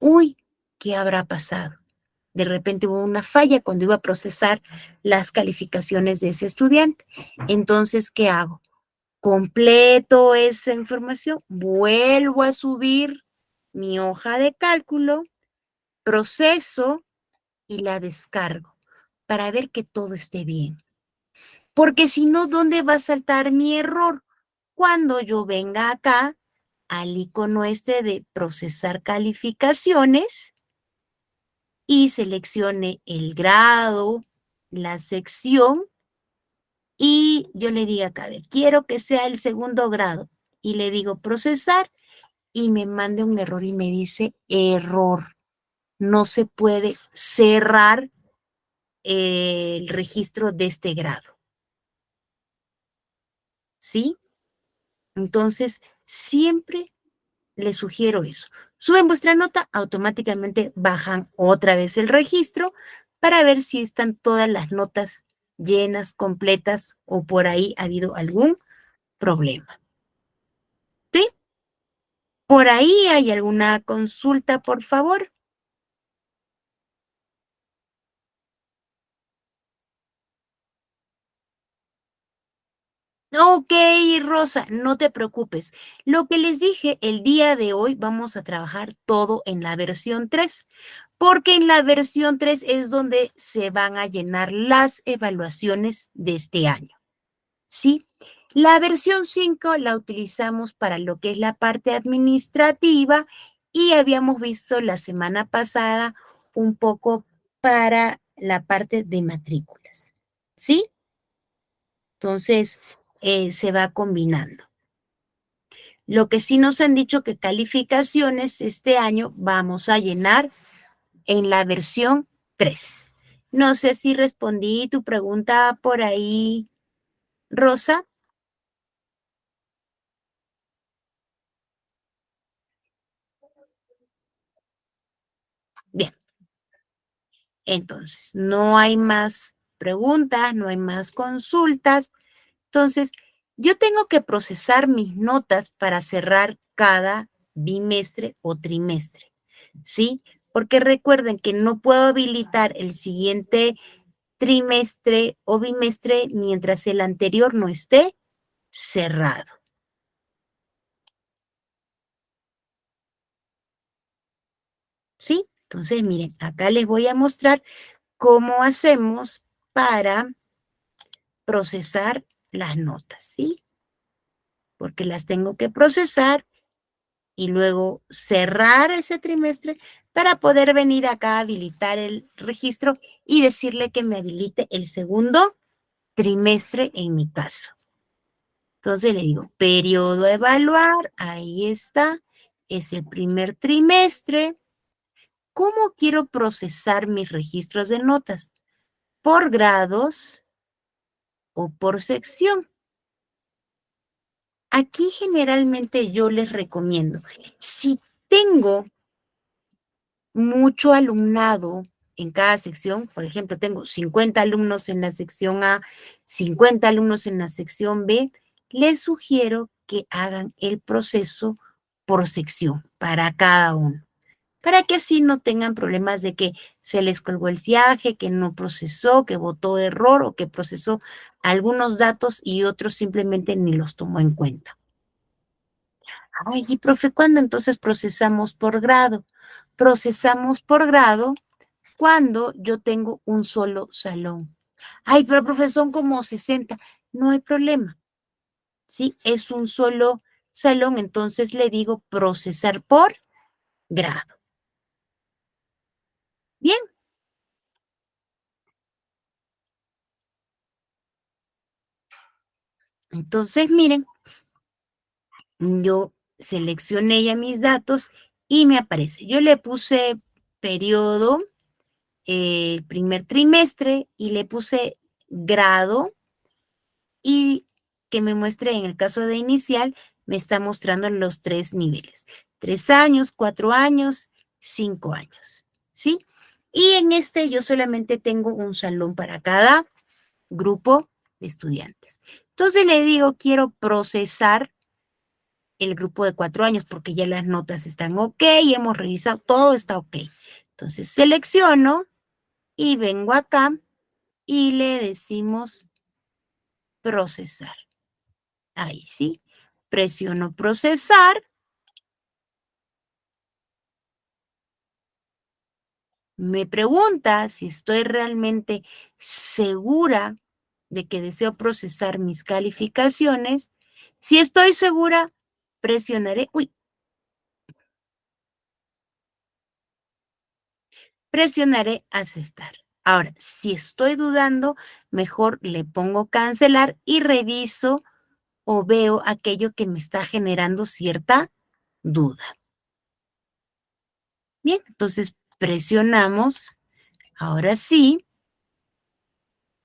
Uy, ¿qué habrá pasado? De repente hubo una falla cuando iba a procesar las calificaciones de ese estudiante. Entonces, ¿qué hago? Completo esa información, vuelvo a subir mi hoja de cálculo, proceso y la descargo para ver que todo esté bien. Porque si no, ¿dónde va a saltar mi error? Cuando yo venga acá al icono este de procesar calificaciones y seleccione el grado, la sección y yo le diga acá, a ver, quiero que sea el segundo grado y le digo procesar y me mande un error y me dice error. No se puede cerrar el registro de este grado. ¿Sí? Entonces, siempre les sugiero eso. Suben vuestra nota, automáticamente bajan otra vez el registro para ver si están todas las notas llenas, completas o por ahí ha habido algún problema. ¿Sí? ¿Por ahí hay alguna consulta, por favor? Ok, Rosa, no te preocupes. Lo que les dije, el día de hoy vamos a trabajar todo en la versión 3, porque en la versión 3 es donde se van a llenar las evaluaciones de este año. ¿Sí? La versión 5 la utilizamos para lo que es la parte administrativa y habíamos visto la semana pasada un poco para la parte de matrículas. ¿Sí? Entonces, se va combinando. Lo que sí nos han dicho que calificaciones este año vamos a llenar en la versión 3. No sé si respondí tu pregunta por ahí, Rosa. Bien, entonces no hay más preguntas, no hay más consultas. Entonces, yo tengo que procesar mis notas para cerrar cada bimestre o trimestre, ¿sí? Porque recuerden que no puedo habilitar el siguiente trimestre o bimestre mientras el anterior no esté cerrado. ¿Sí? Entonces, miren, acá les voy a mostrar cómo hacemos para procesar las notas, ¿sí? Porque las tengo que procesar y luego cerrar ese trimestre para poder venir acá a habilitar el registro y decirle que me habilite el segundo trimestre en mi caso. Entonces le digo, periodo a evaluar, ahí está, es el primer trimestre. ¿Cómo quiero procesar mis registros de notas? ¿Por grados o por sección? Aquí generalmente yo les recomiendo, si tengo mucho alumnado en cada sección, por ejemplo, tengo 50 alumnos en la sección A, 50 alumnos en la sección B, les sugiero que hagan el proceso por sección para cada uno, para que así no tengan problemas de que se les colgó el viaje, que no procesó, que votó error o que procesó algunos datos y otros simplemente ni los tomó en cuenta. Ay, y profe, ¿cuándo entonces procesamos por grado? Procesamos por grado cuando yo tengo un solo salón. Ay, pero profe, son como 60. No hay problema. Sí, es un solo salón, entonces le digo procesar por grado. Bien, entonces miren, yo seleccioné ya mis datos y me aparece. Yo le puse periodo, primer trimestre y le puse grado y que me muestre en el caso de inicial, me está mostrando los 3 niveles. 3 años, 4 años, 5 años, ¿sí? Y en este yo solamente tengo un salón para cada grupo de estudiantes. Entonces le digo, quiero procesar el grupo de 4 años porque ya las notas están ok, hemos revisado, todo está ok. Entonces selecciono y vengo acá y le decimos procesar. Ahí sí, presiono procesar, me pregunta si estoy realmente segura de que deseo procesar mis calificaciones. Si estoy segura, presionaré aceptar. Ahora, si estoy dudando, mejor le pongo cancelar y reviso o veo aquello que me está generando cierta duda. Bien, entonces presionamos, ahora sí,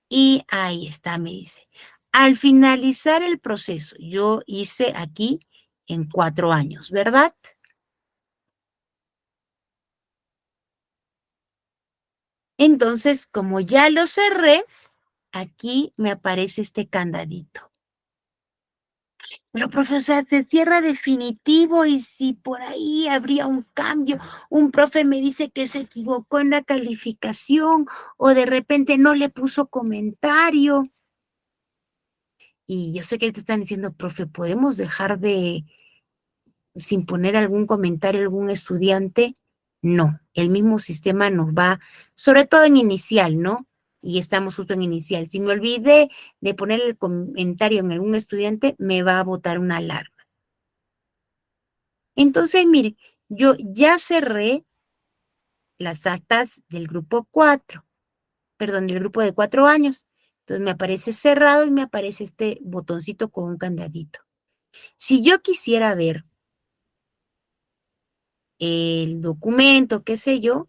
y ahí está, me dice. Al finalizar el proceso, yo hice aquí en 4 años, ¿verdad? Entonces, como ya lo cerré, aquí me aparece este candadito. Pero, profesor, se cierra definitivo y si por ahí habría un cambio, un profe me dice que se equivocó en la calificación o de repente no le puso comentario. Y yo sé que te están diciendo, profe, ¿podemos dejar de, sin poner algún comentario, algún estudiante? No, el mismo sistema nos va, sobre todo en inicial, ¿no? Y estamos justo en inicial. Si me olvidé de poner el comentario en algún estudiante, me va a botar una alarma. Entonces, mire, yo ya cerré las actas del grupo 4, perdón, del grupo de 4 años. Entonces me aparece cerrado y me aparece este botoncito con un candadito. Si yo quisiera ver el documento, qué sé yo,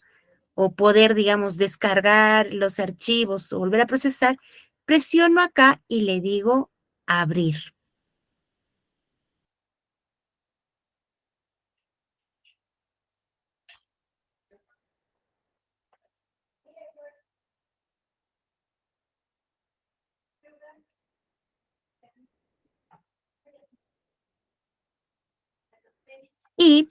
o poder, digamos, descargar los archivos o volver a procesar, presiono acá y le digo abrir. Y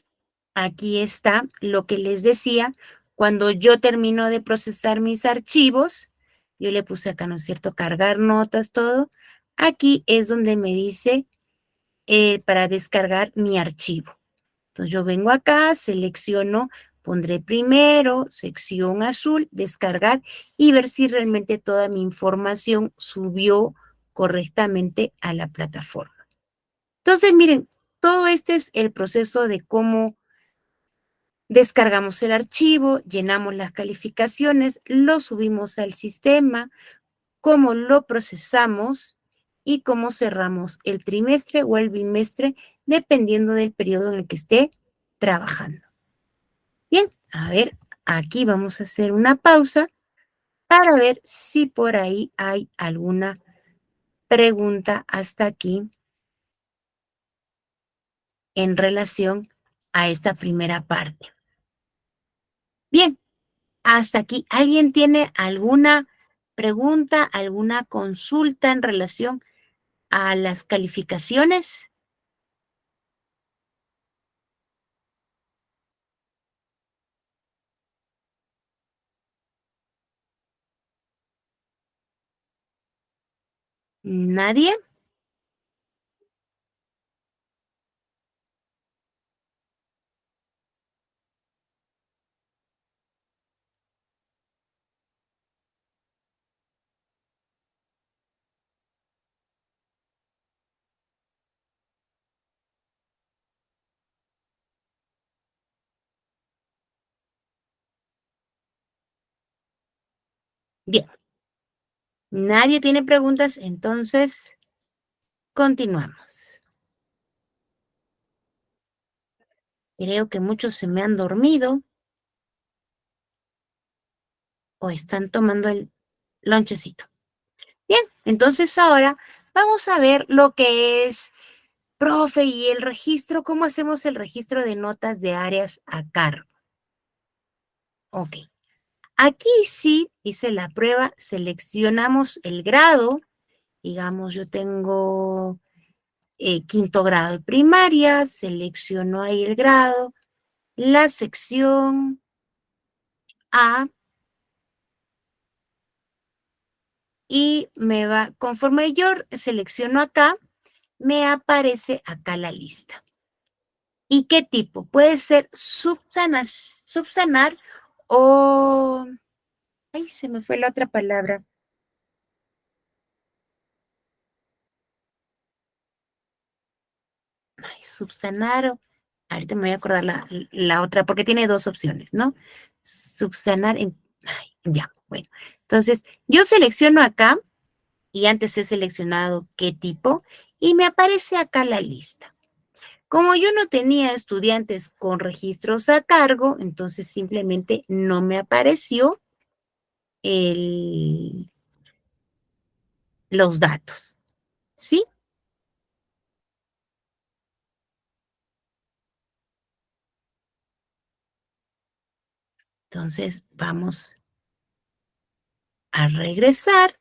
aquí está lo que les decía, cuando yo termino de procesar mis archivos, yo le puse acá, ¿no es cierto?, cargar notas, todo. Aquí es donde me dice para descargar mi archivo. Entonces yo vengo acá, selecciono, pondré primero, sección azul, descargar y ver si realmente toda mi información subió correctamente a la plataforma. Entonces, miren, todo este es el proceso de cómo descargamos el archivo, llenamos las calificaciones, lo subimos al sistema, cómo lo procesamos y cómo cerramos el trimestre o el bimestre, dependiendo del periodo en el que esté trabajando. Bien, a ver, aquí vamos a hacer una pausa para ver si por ahí hay alguna pregunta hasta aquí en relación a esta primera parte. Bien, hasta aquí. ¿Alguien tiene alguna pregunta, alguna consulta en relación a las calificaciones? ¿Nadie? Bien, nadie tiene preguntas, entonces continuamos. Creo que muchos se me han dormido o están tomando el lonchecito. Bien, entonces ahora vamos a ver lo que es, profe, y el registro, ¿cómo hacemos el registro de notas de áreas a cargo? Ok, aquí sí hice la prueba, seleccionamos el grado, digamos yo tengo quinto grado de primaria, selecciono ahí el grado, la sección A y me va, conforme yo selecciono acá, me aparece acá la lista. ¿Y qué tipo? Puede ser subsanar o... Ay, se me fue la otra palabra. Ay, subsanar o... Ahorita me voy a acordar la otra, porque tiene dos opciones, ¿no? Subsanar en... Ay, ya, bueno. Entonces, yo selecciono acá y antes he seleccionado qué tipo y me aparece acá la lista. Como yo no tenía estudiantes con registros a cargo, entonces simplemente no me apareció los datos, ¿sí? Entonces vamos a regresar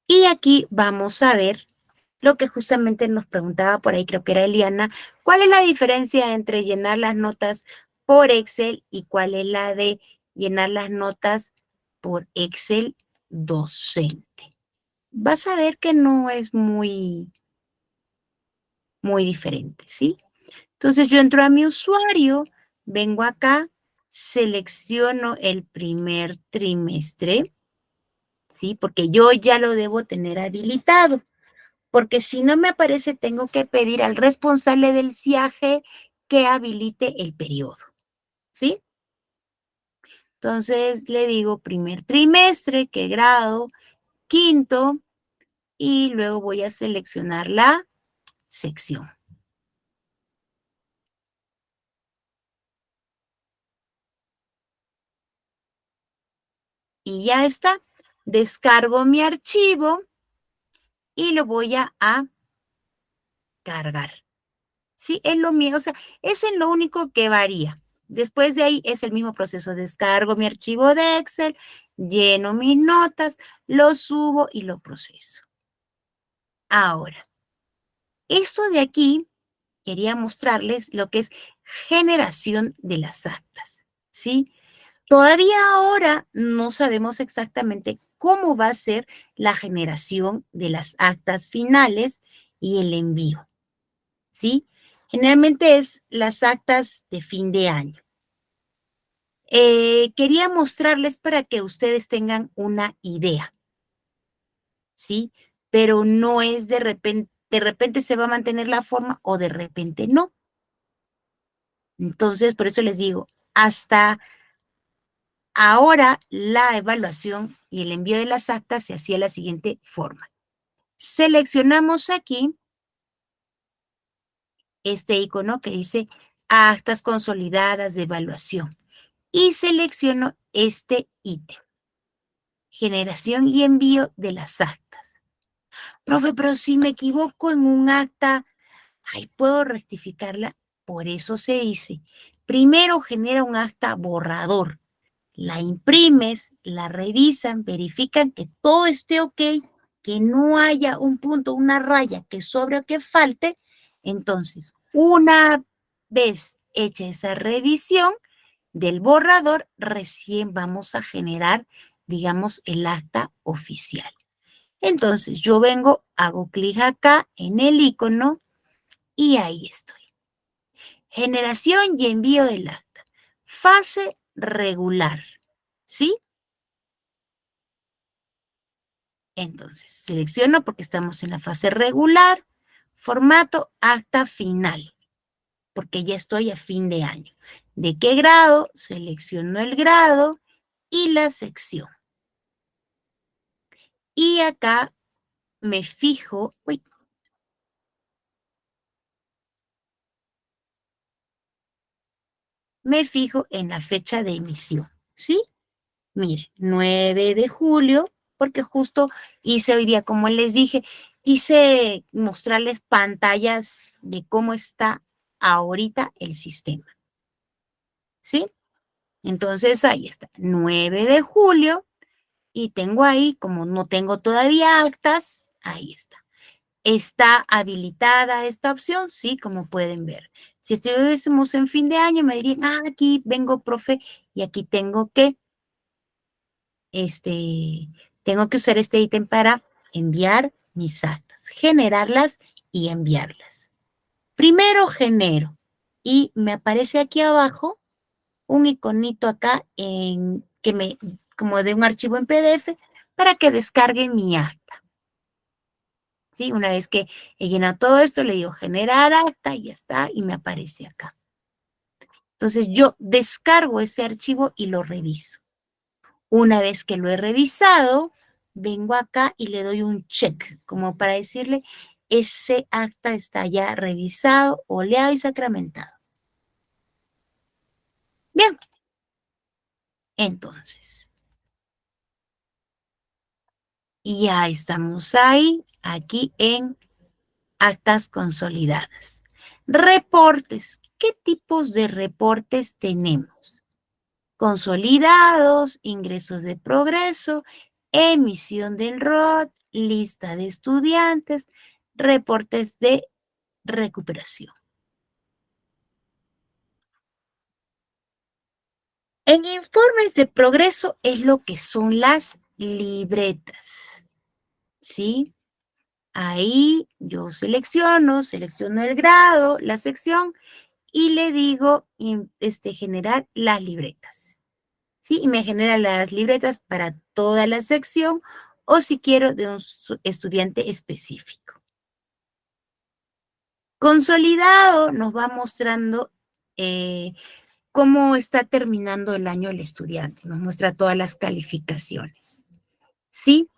y aquí vamos a ver lo que justamente nos preguntaba por ahí, creo que era Eliana, ¿cuál es la diferencia entre llenar las notas por Excel y cuál es la de llenar las notas por Excel docente. Vas a ver que no es muy diferente, ¿sí? Entonces yo entro a mi usuario, vengo acá, selecciono el primer trimestre, ¿sí? Porque yo ya lo debo tener habilitado. Porque si no me aparece, tengo que pedir al responsable del CIAGE que habilite el periodo, ¿sí? Entonces le digo primer trimestre, qué grado, quinto, y luego voy a seleccionar la sección. Y ya está. Descargo mi archivo y lo voy a cargar. Sí, es lo mío, o sea, eso es lo único que varía. Después de ahí es el mismo proceso. Descargo mi archivo de Excel, lleno mis notas, lo subo y lo proceso. Ahora, esto de aquí quería mostrarles lo que es generación de las actas, ¿sí? Todavía ahora no sabemos exactamente cómo va a ser la generación de las actas finales y el envío, ¿sí? Generalmente es las actas de fin de año. Quería mostrarles para que ustedes tengan una idea, ¿sí? Pero no es de repente se va a mantener la forma o de repente no. Entonces, por eso les digo, hasta ahora la evaluación y el envío de las actas se hacía de la siguiente forma. Seleccionamos aquí este icono que dice actas consolidadas de evaluación y selecciono este ítem, generación y envío de las actas. Profe, pero si me equivoco en un acta, ay, ¿puedo rectificarla? Por eso se dice, primero genera un acta borrador, la imprimes, la revisan, verifican que todo esté ok, que no haya un punto, una raya que sobre o que falte. Entonces, una vez hecha esa revisión del borrador, recién vamos a generar, digamos, el acta oficial. Entonces, yo vengo, hago clic acá en el icono y ahí estoy. Generación y envío del acta. Fase regular, ¿sí? Entonces, selecciono porque estamos en la fase regular, formato acta final, porque ya estoy a fin de año. ¿De qué grado? Selecciono el grado y la sección. Y acá me fijo, me fijo en la fecha de emisión, ¿sí? Mire, 9 de julio, porque justo hice hoy día, como les dije, quise mostrarles pantallas de cómo está ahorita el sistema, ¿sí? Entonces ahí está, 9 de julio, y tengo ahí, como no tengo todavía actas, ahí está. ¿Está habilitada esta opción? Sí, como pueden ver. Si estuviésemos en fin de año, me dirían, aquí vengo, profe, y aquí tengo que usar este ítem para enviar mis actas, generarlas y enviarlas. Primero genero y me aparece aquí abajo un iconito acá como de un archivo en PDF para que descargue mi acta. ¿Sí? Una vez que he llenado todo esto, le digo generar acta y ya está, y me aparece acá. Entonces yo descargo ese archivo y lo reviso. Una vez que lo he revisado, vengo acá y le doy un check, como para decirle, ese acta está ya revisado, oleado y sacramentado. Bien, entonces, y ya estamos ahí, aquí en actas consolidadas. Reportes. ¿Qué tipos de reportes tenemos? Consolidados, ingresos de progreso, emisión del ROT, lista de estudiantes, reportes de recuperación. En informes de progreso es lo que son las libretas, ¿sí? Ahí yo selecciono el grado, la sección, y le digo generar las libretas, ¿sí? Y me genera las libretas para toda la sección, o si quiero de un estudiante específico. Consolidado nos va mostrando cómo está terminando el año el estudiante. Nos muestra todas las calificaciones. ¿Sí?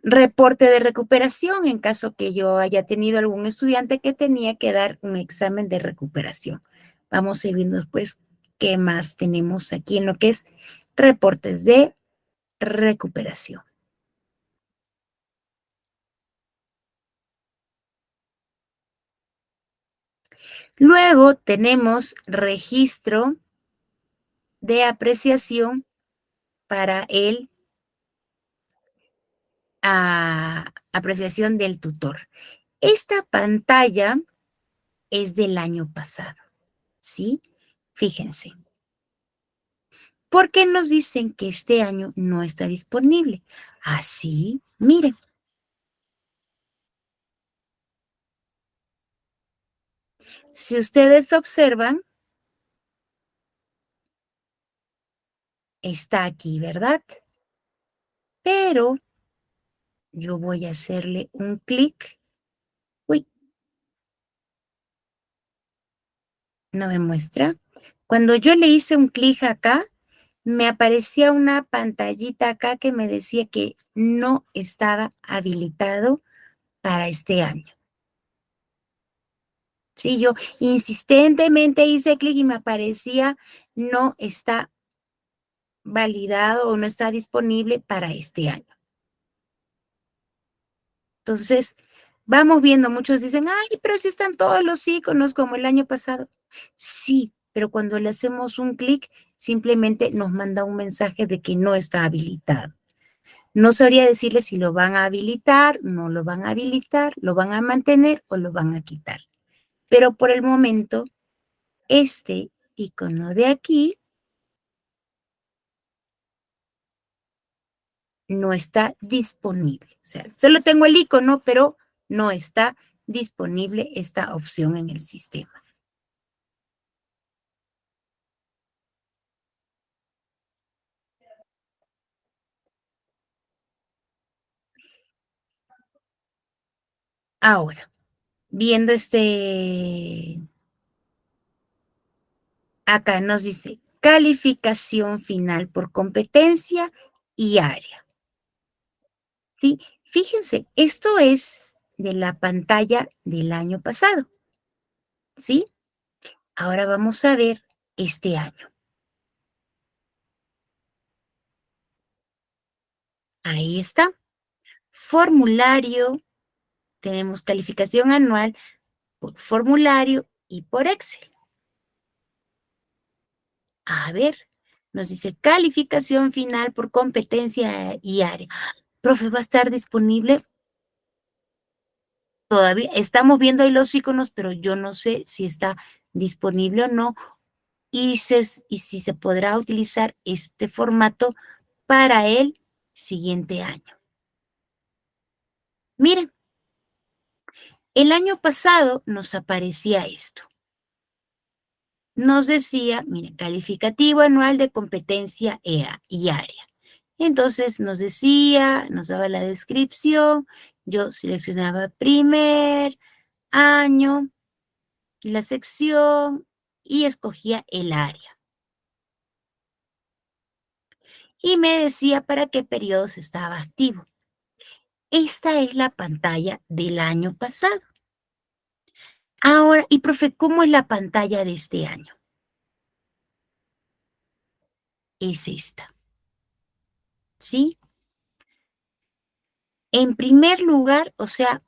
Reporte de recuperación en caso que yo haya tenido algún estudiante que tenía que dar un examen de recuperación. Vamos a ir viendo después qué más tenemos aquí en lo que es reportes de recuperación. Luego tenemos registro de apreciación para el apreciación del tutor. Esta pantalla es del año pasado, ¿sí? Fíjense. ¿Por qué nos dicen que este año no está disponible? Así, miren. Si ustedes observan, está aquí, ¿verdad? Pero yo voy a hacerle un clic. Uy, no me muestra. Cuando yo le hice un clic acá, me aparecía una pantallita acá que me decía que no estaba habilitado para este año. Sí, yo insistentemente hice clic y me aparecía no está validado o no está disponible para este año. Entonces, vamos viendo, muchos dicen, ay, pero si están todos los iconos como el año pasado. Sí, pero cuando le hacemos un clic, simplemente nos manda un mensaje de que no está habilitado. No sabría decirle si lo van a habilitar, no lo van a habilitar, lo van a mantener o lo van a quitar. Pero por el momento, este icono de aquí no está disponible. O sea, solo tengo el icono, pero no está disponible esta opción en el sistema. Ahora, viendo acá nos dice calificación final por competencia y área. ¿Sí? Fíjense, esto es de la pantalla del año pasado. ¿Sí? Ahora vamos a ver este año. Ahí está. Formulario. Tenemos calificación anual por formulario y por Excel. A ver, nos dice calificación final por competencia y área. Profe, ¿va a estar disponible? Todavía estamos viendo ahí los iconos, pero yo no sé si está disponible o no y si se podrá utilizar este formato para el siguiente año. Miren, el año pasado nos aparecía esto. Nos decía, miren, calificativo anual de competencia y área. Entonces nos decía, nos daba la descripción, yo seleccionaba primer año, la sección y escogía el área. Y me decía para qué periodos estaba activo. Esta es la pantalla del año pasado. Ahora, y profe, ¿cómo es la pantalla de este año? Es esta. ¿Sí? En primer lugar, o sea,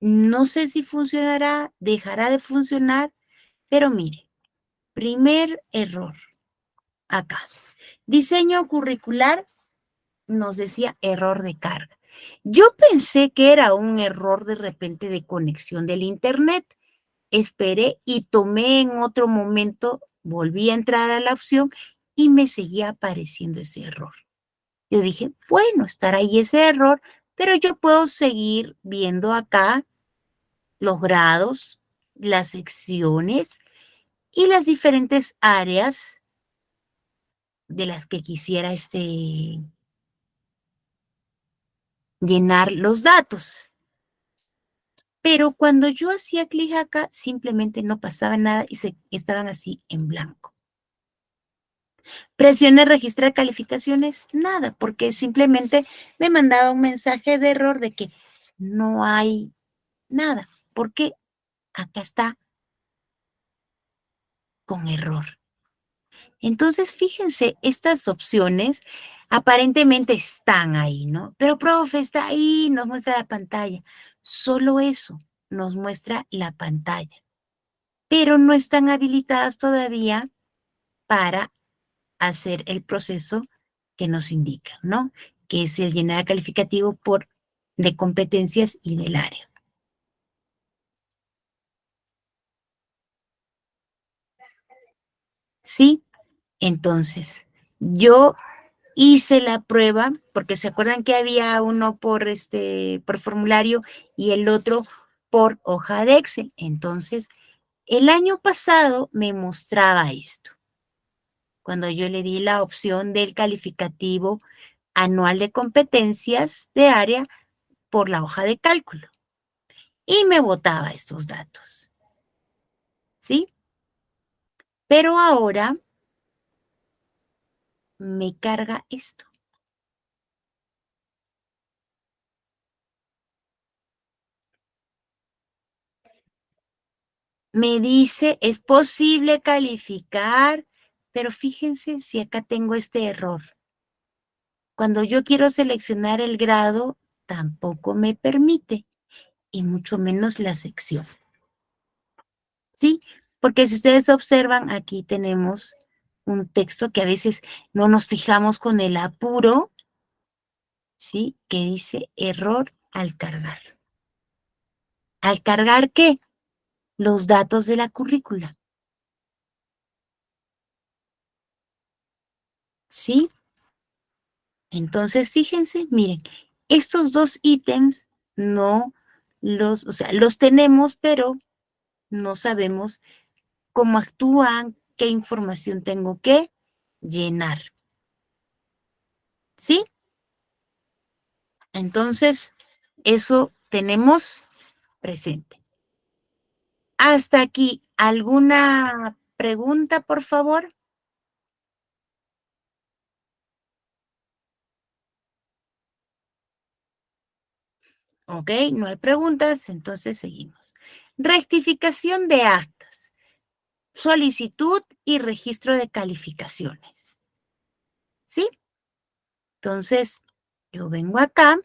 no sé si funcionará, dejará de funcionar, pero mire, primer error acá. Diseño curricular nos decía error de carga. Yo pensé que era un error de repente de conexión del internet. Esperé y tomé en otro momento, volví a entrar a la opción y me seguía apareciendo ese error. Yo dije, bueno, estará ahí ese error, pero yo puedo seguir viendo acá los grados, las secciones y las diferentes áreas de las que quisiera llenar los datos. Pero cuando yo hacía clic acá, simplemente no pasaba nada y estaban así en blanco. Presioné registrar calificaciones, nada, porque simplemente me mandaba un mensaje de error de que no hay nada, porque acá está con error. Entonces, fíjense, estas opciones aparentemente están ahí, ¿no? Pero, profe, está ahí, nos muestra la pantalla. Solo eso nos muestra la pantalla, pero no están habilitadas todavía para hacer el proceso que nos indica, ¿no? Que es el llenar calificativo de competencias y del área. ¿Sí? Entonces, yo hice la prueba, porque se acuerdan que había uno por formulario y el otro por hoja de Excel. Entonces, el año pasado me mostraba esto, cuando yo le di la opción del calificativo anual de competencias de área por la hoja de cálculo. Y me botaba estos datos. ¿Sí? Pero ahora me carga esto. Me dice, es posible calificar, pero fíjense si acá tengo este error. Cuando yo quiero seleccionar el grado, tampoco me permite, y mucho menos la sección. ¿Sí? Porque si ustedes observan, aquí tenemos un texto que a veces no nos fijamos con el apuro, ¿sí? Que dice error al cargar. ¿Al cargar qué? Los datos de la currícula. ¿Sí? Entonces, fíjense, miren, estos dos ítems no o sea, los tenemos, pero no sabemos cómo actúan, qué información tengo que llenar. ¿Sí? Entonces, eso tenemos presente. Hasta aquí, ¿alguna pregunta, por favor? Ok, no hay preguntas, entonces seguimos. Rectificación de actas, solicitud y registro de calificaciones. ¿Sí? Entonces, yo vengo acá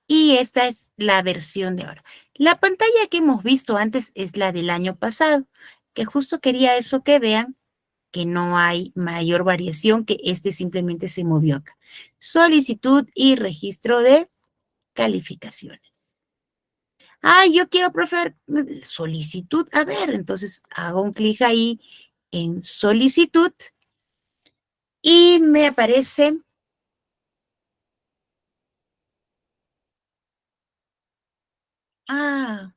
y esta es la versión de ahora. La pantalla que hemos visto antes es la del año pasado, que justo quería eso que vean, que no hay mayor variación, que simplemente se movió acá. Solicitud y registro de calificaciones. Ah, yo quiero, profe, solicitud. A ver, entonces hago un clic ahí en solicitud y me aparece. Ah,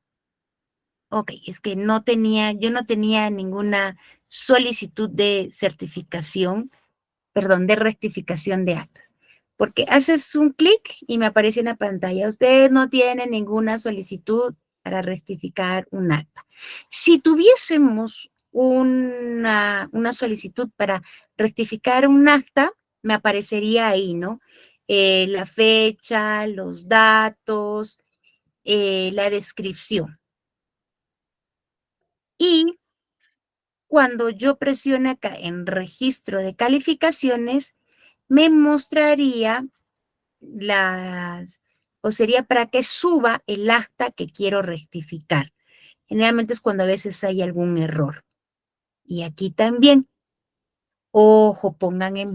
ok, es que yo no tenía ninguna solicitud de certificación, perdón, de rectificación de actas. Porque haces un clic y me aparece una pantalla. Usted no tiene ninguna solicitud para rectificar un acta. Si tuviésemos una solicitud para rectificar un acta, me aparecería ahí, ¿no? La fecha, los datos, la descripción. Y cuando yo presione acá en registro de calificaciones, me mostraría o sería para que suba el acta que quiero rectificar. Generalmente es cuando a veces hay algún error. Y aquí también, ojo, pongan en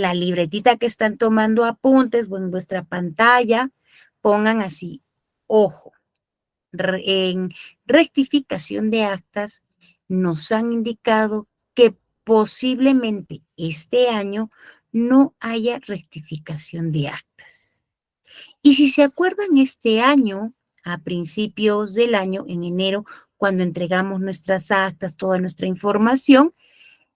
la libretita que están tomando apuntes o en vuestra pantalla, pongan así, ojo, en rectificación de actas nos han indicado que posiblemente este año no haya rectificación de actas. Y si se acuerdan, este año, a principios del año, en enero, cuando entregamos nuestras actas, toda nuestra información,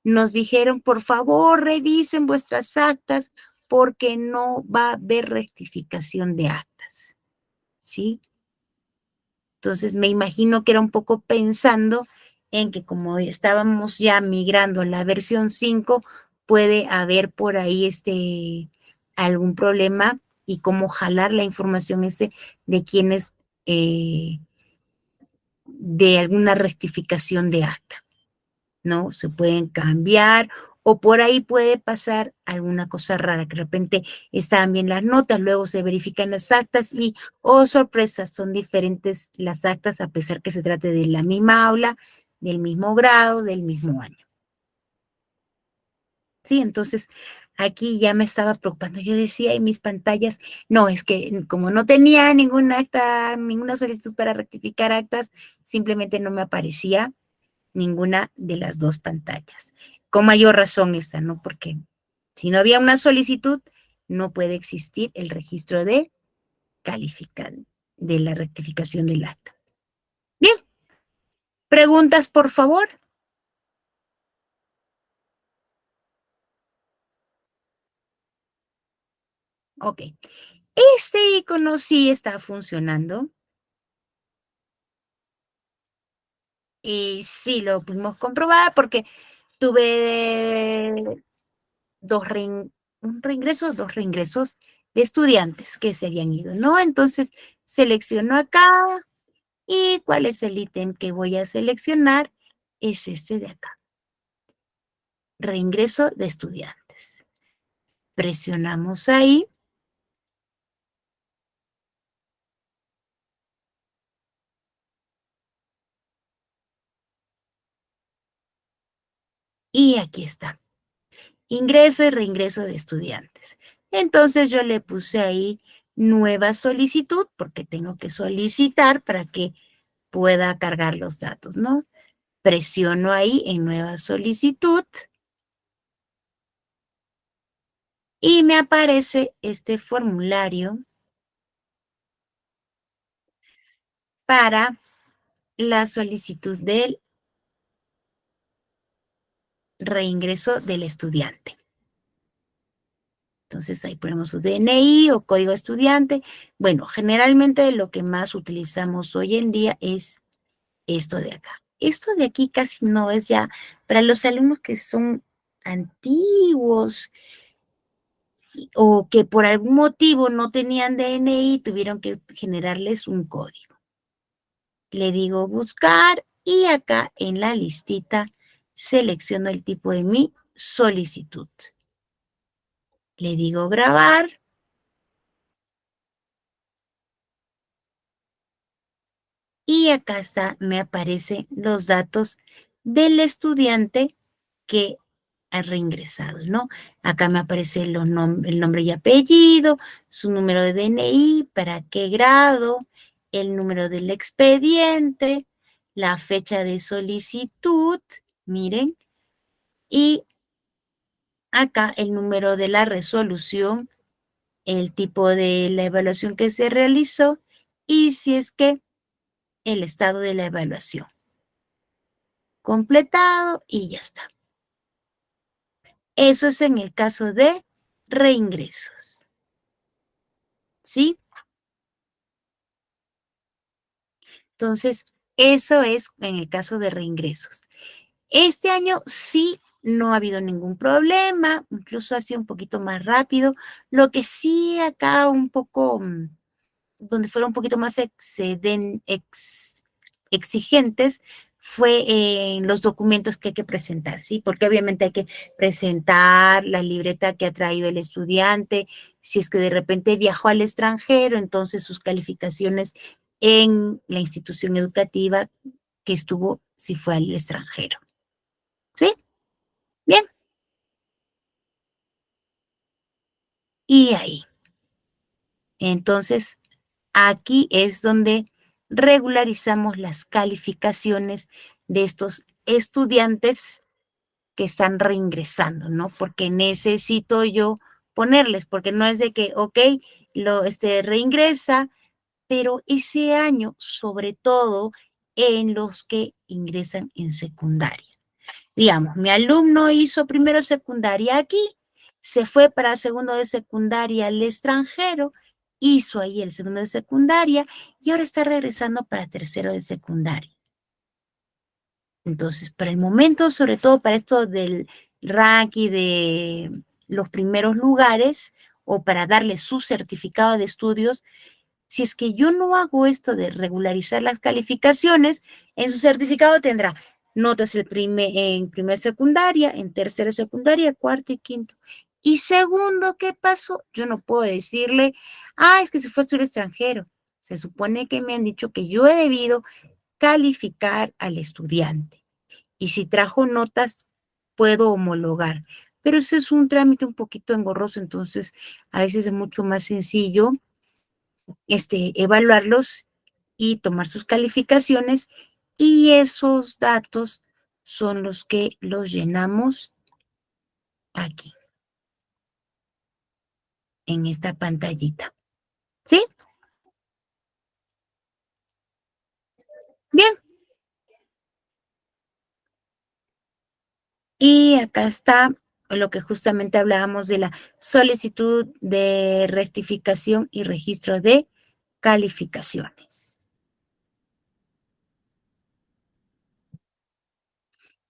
nos dijeron, por favor, revisen vuestras actas porque no va a haber rectificación de actas, ¿sí? Entonces, me imagino que era un poco pensando en que como estábamos ya migrando a la versión 5, puede haber por ahí algún problema y cómo jalar la información de quienes, de alguna rectificación de acta, ¿no? Se pueden cambiar o por ahí puede pasar alguna cosa rara, que de repente estaban bien las notas, luego se verifican las actas y, oh sorpresa, son diferentes las actas a pesar que se trate de la misma aula, del mismo grado, del mismo año. Sí, entonces aquí ya me estaba preocupando. Yo decía en mis pantallas, no, es que como no tenía ninguna acta, ninguna solicitud para rectificar actas, simplemente no me aparecía ninguna de las dos pantallas. Con mayor razón esta, ¿no? Porque si no había una solicitud, no puede existir el registro de calificar, de la rectificación del acta. Bien, preguntas, por favor. Ok. Este icono sí está funcionando. Y sí lo pudimos comprobar porque tuve un reingreso, dos reingresos de estudiantes que se habían ido, ¿no? Entonces, selecciono acá y ¿cuál es el ítem que voy a seleccionar? Es este de acá, reingreso de estudiantes. Presionamos ahí y aquí está, ingreso y reingreso de estudiantes. Entonces yo le puse ahí nueva solicitud porque tengo que solicitar para que pueda cargar los datos, ¿no? Presiono ahí en nueva solicitud y me aparece este formulario para la solicitud del reingreso del estudiante. Entonces ahí ponemos su DNI o código estudiante. Bueno, generalmente lo que más utilizamos hoy en día es esto de acá. Esto de aquí casi no es ya para los alumnos que son antiguos o que por algún motivo no tenían DNI, tuvieron que generarles un código. Le digo buscar y acá en la listita selecciono el tipo de mi solicitud. Le digo grabar y acá está, me aparecen los datos del estudiante que ha reingresado, ¿no? Acá me aparece el nombre y apellido, su número de DNI, para qué grado, el número del expediente, la fecha de solicitud, miren, y acá el número de la resolución, el tipo de la evaluación que se realizó y si es que el estado de la evaluación. Completado y ya está. Eso es en el caso de reingresos. ¿Sí? Entonces, eso es en el caso de reingresos. Este año sí no ha habido ningún problema, incluso ha sido un poquito más rápido. Lo que sí acá un poco, donde fueron un poquito más exigentes fue en los documentos que hay que presentar, ¿sí? Porque obviamente hay que presentar la libreta que ha traído el estudiante, si es que de repente viajó al extranjero, entonces sus calificaciones en la institución educativa que estuvo, si fue al extranjero, ¿sí? Bien, y ahí. Entonces, aquí es donde regularizamos las calificaciones de estos estudiantes que están reingresando, ¿no? Porque necesito yo ponerles, porque no es de que, ok, reingresa, pero ese año, sobre todo en los que ingresan en secundaria. Digamos, mi alumno hizo primero secundaria aquí, se fue para segundo de secundaria al extranjero, hizo ahí el segundo de secundaria y ahora está regresando para tercero de secundaria. Entonces, para el momento, sobre todo para esto del ranking de los primeros lugares o para darle su certificado de estudios, si es que yo no hago esto de regularizar las calificaciones, en su certificado tendrá notas en primer secundaria, en tercero secundaria, cuarto y quinto. Y segundo, ¿qué pasó? Yo no puedo decirle, es que se fue a estudiar extranjero. Se supone que me han dicho que yo he debido calificar al estudiante. Y si trajo notas, puedo homologar. Pero ese es un trámite un poquito engorroso, entonces a veces es mucho más sencillo evaluarlos y tomar sus calificaciones, y esos datos son los que los llenamos aquí, en esta pantallita. ¿Sí? Bien. Y acá está lo que justamente hablábamos de la solicitud de rectificación y registro de calificaciones.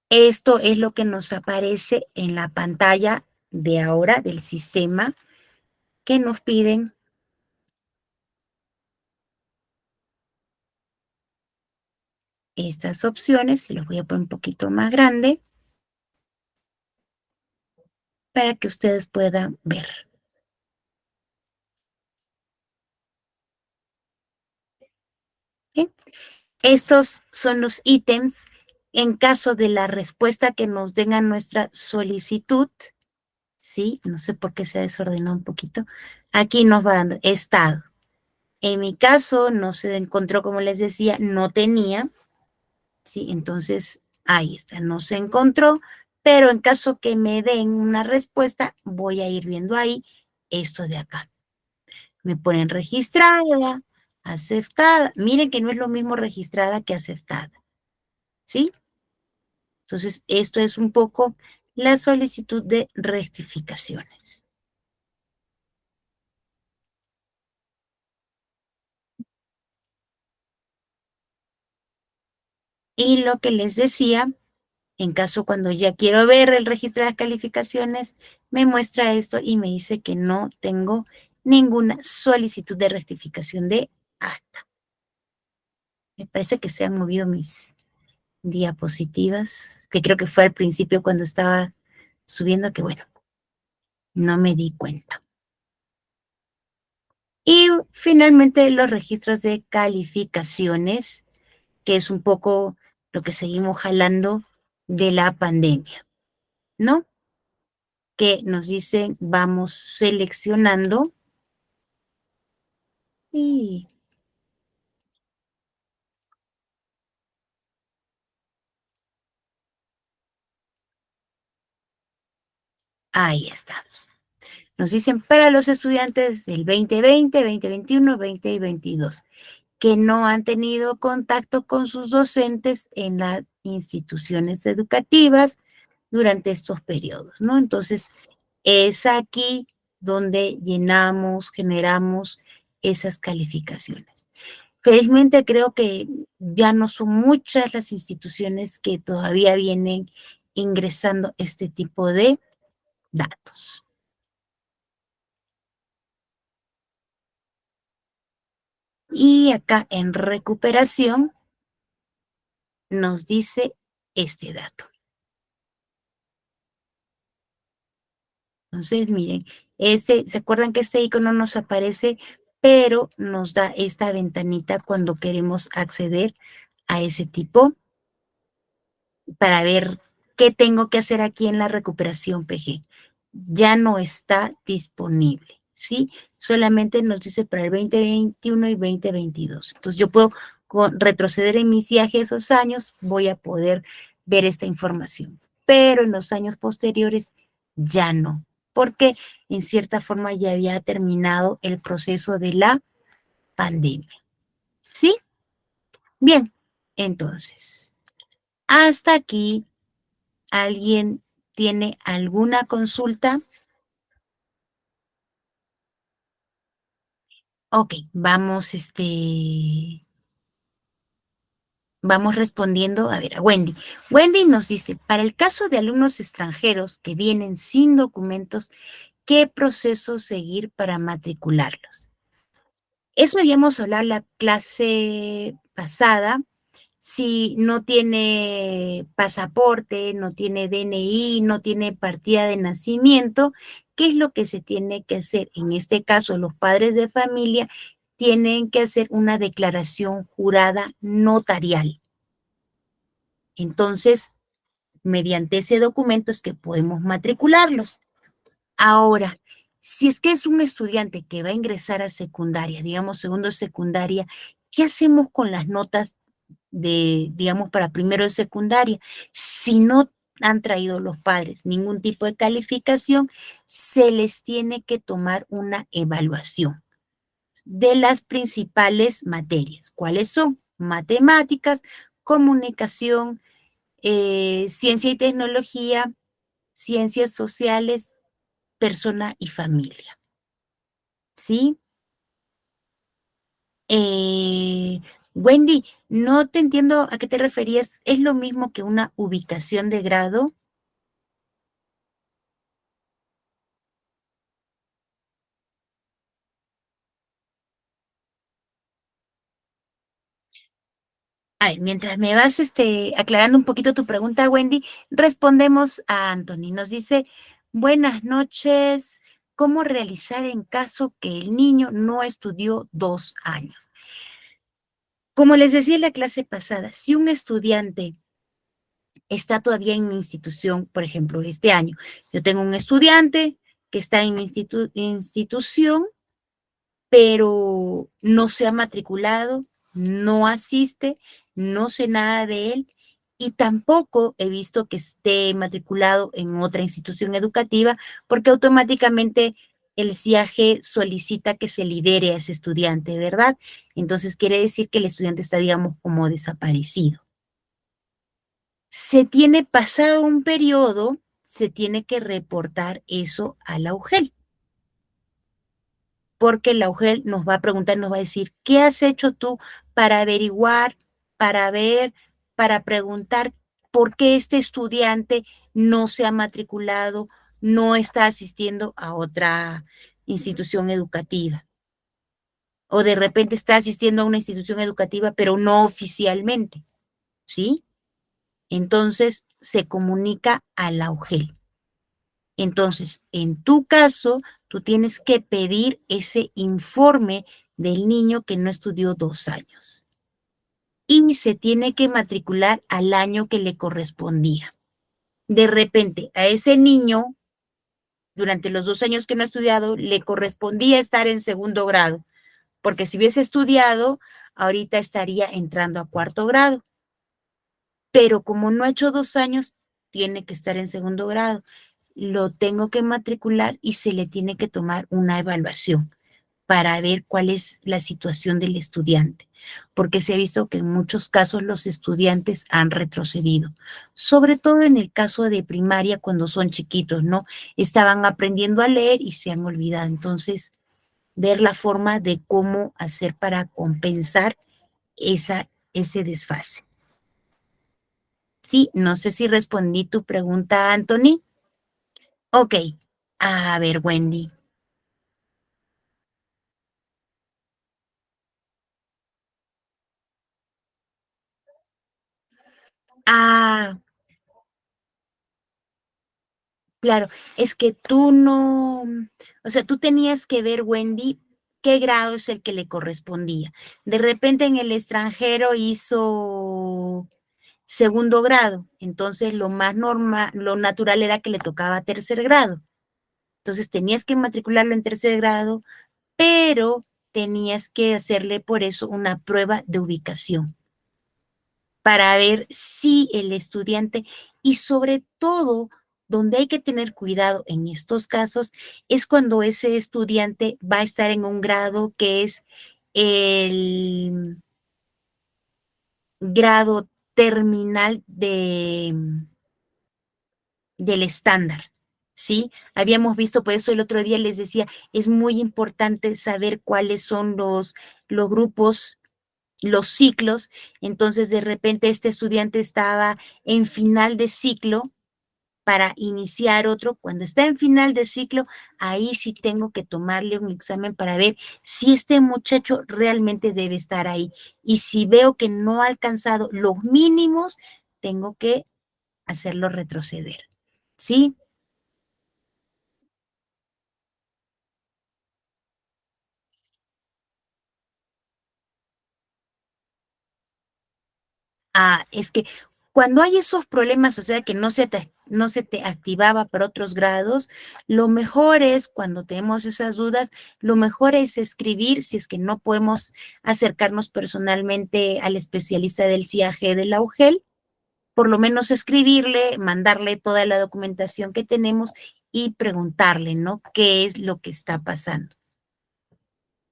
Esto es lo que nos aparece en la pantalla de ahora del sistema que nos piden estas opciones. Se los voy a poner un poquito más grande para que ustedes puedan ver. ¿Sí? Estos son los ítems en caso de la respuesta que nos den a nuestra solicitud. Sí, no sé por qué se ha desordenado un poquito. Aquí nos va dando estado. En mi caso no se encontró, como les decía, no tenía. Sí, entonces ahí está, no se encontró, pero en caso que me den una respuesta, voy a ir viendo ahí esto de acá. Me ponen registrada, aceptada. Miren que no es lo mismo registrada que aceptada, ¿sí? Entonces, esto es un poco la solicitud de rectificaciones. Y lo que les decía, en caso cuando ya quiero ver el registro de las calificaciones, me muestra esto y me dice que no tengo ninguna solicitud de rectificación de acta. Me parece que se han movido mis diapositivas, que creo que fue al principio cuando estaba subiendo, que bueno, no me di cuenta. Y finalmente los registros de calificaciones, que es un poco lo que seguimos jalando de la pandemia, ¿no? Que nos dicen, vamos seleccionando y ahí está. Nos dicen para los estudiantes del 2020, 2021, 2022, que no han tenido contacto con sus docentes en las instituciones educativas durante estos periodos, ¿no? Entonces, es aquí donde llenamos, generamos esas calificaciones. Felizmente creo que ya no son muchas las instituciones que todavía vienen ingresando este tipo de datos. Y acá en recuperación nos dice este dato. Entonces, miren, ¿se acuerdan que este icono nos aparece, pero nos da esta ventanita cuando queremos acceder a ese tipo para ver qué tengo que hacer aquí en la recuperación PG? Ya no está disponible, ¿sí? Solamente nos dice para el 2021 y 2022. Entonces, yo puedo retroceder en mis viajes esos años, voy a poder ver esta información. pero en los años posteriores ya no, porque en cierta forma ya había terminado el proceso de la pandemia. ¿Sí? Bien, entonces, hasta aquí, ¿alguien tiene alguna consulta? Ok, vamos respondiendo, a ver, a Wendy. Wendy nos dice, para el caso de alumnos extranjeros que vienen sin documentos, ¿qué proceso seguir para matricularlos? Eso habíamos hablado la clase pasada. Si no tiene pasaporte, no tiene DNI, no tiene partida de nacimiento, ¿qué es lo que se tiene que hacer? En este caso, los padres de familia tienen que hacer una declaración jurada notarial. Entonces, mediante ese documento es que podemos matricularlos. Ahora, si es que es un estudiante que va a ingresar a secundaria, digamos segundo de secundaria, ¿qué hacemos con las notas digamos, para primero de secundaria? Si no han traído los padres ningún tipo de calificación, se les tiene que tomar una evaluación de las principales materias. ¿Cuáles son? Matemáticas, comunicación, ciencia y tecnología, ciencias sociales, persona y familia. ¿Sí? Wendy, no te entiendo a qué te referías. ¿Es lo mismo que una ubicación de grado? A ver, mientras me vas aclarando un poquito tu pregunta, Wendy, respondemos a Anthony. Nos dice, buenas noches, ¿cómo realizar en caso que el niño no estudió 2 años? Como les decía en la clase pasada, si un estudiante está todavía en mi institución, por ejemplo, este año, yo tengo un estudiante que está en mi institución, pero no se ha matriculado, no asiste, no sé nada de él y tampoco he visto que esté matriculado en otra institución educativa porque automáticamente el CIAG solicita que se libere a ese estudiante, ¿verdad? Entonces quiere decir que el estudiante está, digamos, como desaparecido. Se tiene pasado un periodo, se tiene que reportar eso a la UGEL, porque la UGEL nos va a preguntar, nos va a decir, ¿qué has hecho tú para averiguar, para ver, para preguntar por qué este estudiante no se ha matriculado, no está asistiendo a otra institución educativa? O de repente está asistiendo a una institución educativa, pero no oficialmente, ¿sí? Entonces se comunica a la UGEL. Entonces, en tu caso, tú tienes que pedir ese informe del niño que no estudió 2 años y se tiene que matricular al año que le correspondía. De repente, a ese niño, durante los 2 años que no ha estudiado, le correspondía estar en segundo grado, porque si hubiese estudiado, ahorita estaría entrando a cuarto grado. Pero como no ha hecho 2 años, tiene que estar en segundo grado. Lo tengo que matricular y se le tiene que tomar una evaluación para ver cuál es la situación del estudiante, porque se ha visto que en muchos casos los estudiantes han retrocedido, sobre todo en el caso de primaria cuando son chiquitos, ¿no? Estaban aprendiendo a leer y se han olvidado. Entonces, ver la forma de cómo hacer para compensar ese desfase. Sí, no sé si respondí tu pregunta, Anthony. Ok, a ver, Wendy. Ah, claro, es que tú no, o sea, tú tenías que ver, Wendy, qué grado es el que le correspondía. De repente en el extranjero hizo segundo grado, entonces lo más normal, lo natural era que le tocaba tercer grado. Entonces tenías que matricularlo en tercer grado, pero tenías que hacerle por eso una prueba de ubicación para ver si el estudiante, Y sobre todo, donde hay que tener cuidado en estos casos es cuando ese estudiante va a estar en un grado que es el grado terminal del estándar, ¿sí? Habíamos visto, por eso el otro día les decía, es muy importante saber cuáles son los grupos, los ciclos. Entonces, de repente, este estudiante estaba en final de ciclo para iniciar otro. Cuando está en final de ciclo, ahí sí tengo que tomarle un examen para ver si este muchacho realmente debe estar ahí. Y si veo que no ha alcanzado los mínimos, tengo que hacerlo retroceder, ¿sí? Es que cuando hay esos problemas, o sea, que no se te activaba para otros grados, lo mejor es, cuando tenemos esas dudas, lo mejor es escribir, si es que no podemos acercarnos personalmente al especialista del CIAG de la UGEL, por lo menos escribirle, mandarle toda la documentación que tenemos y preguntarle, ¿no? ¿Qué es lo que está pasando?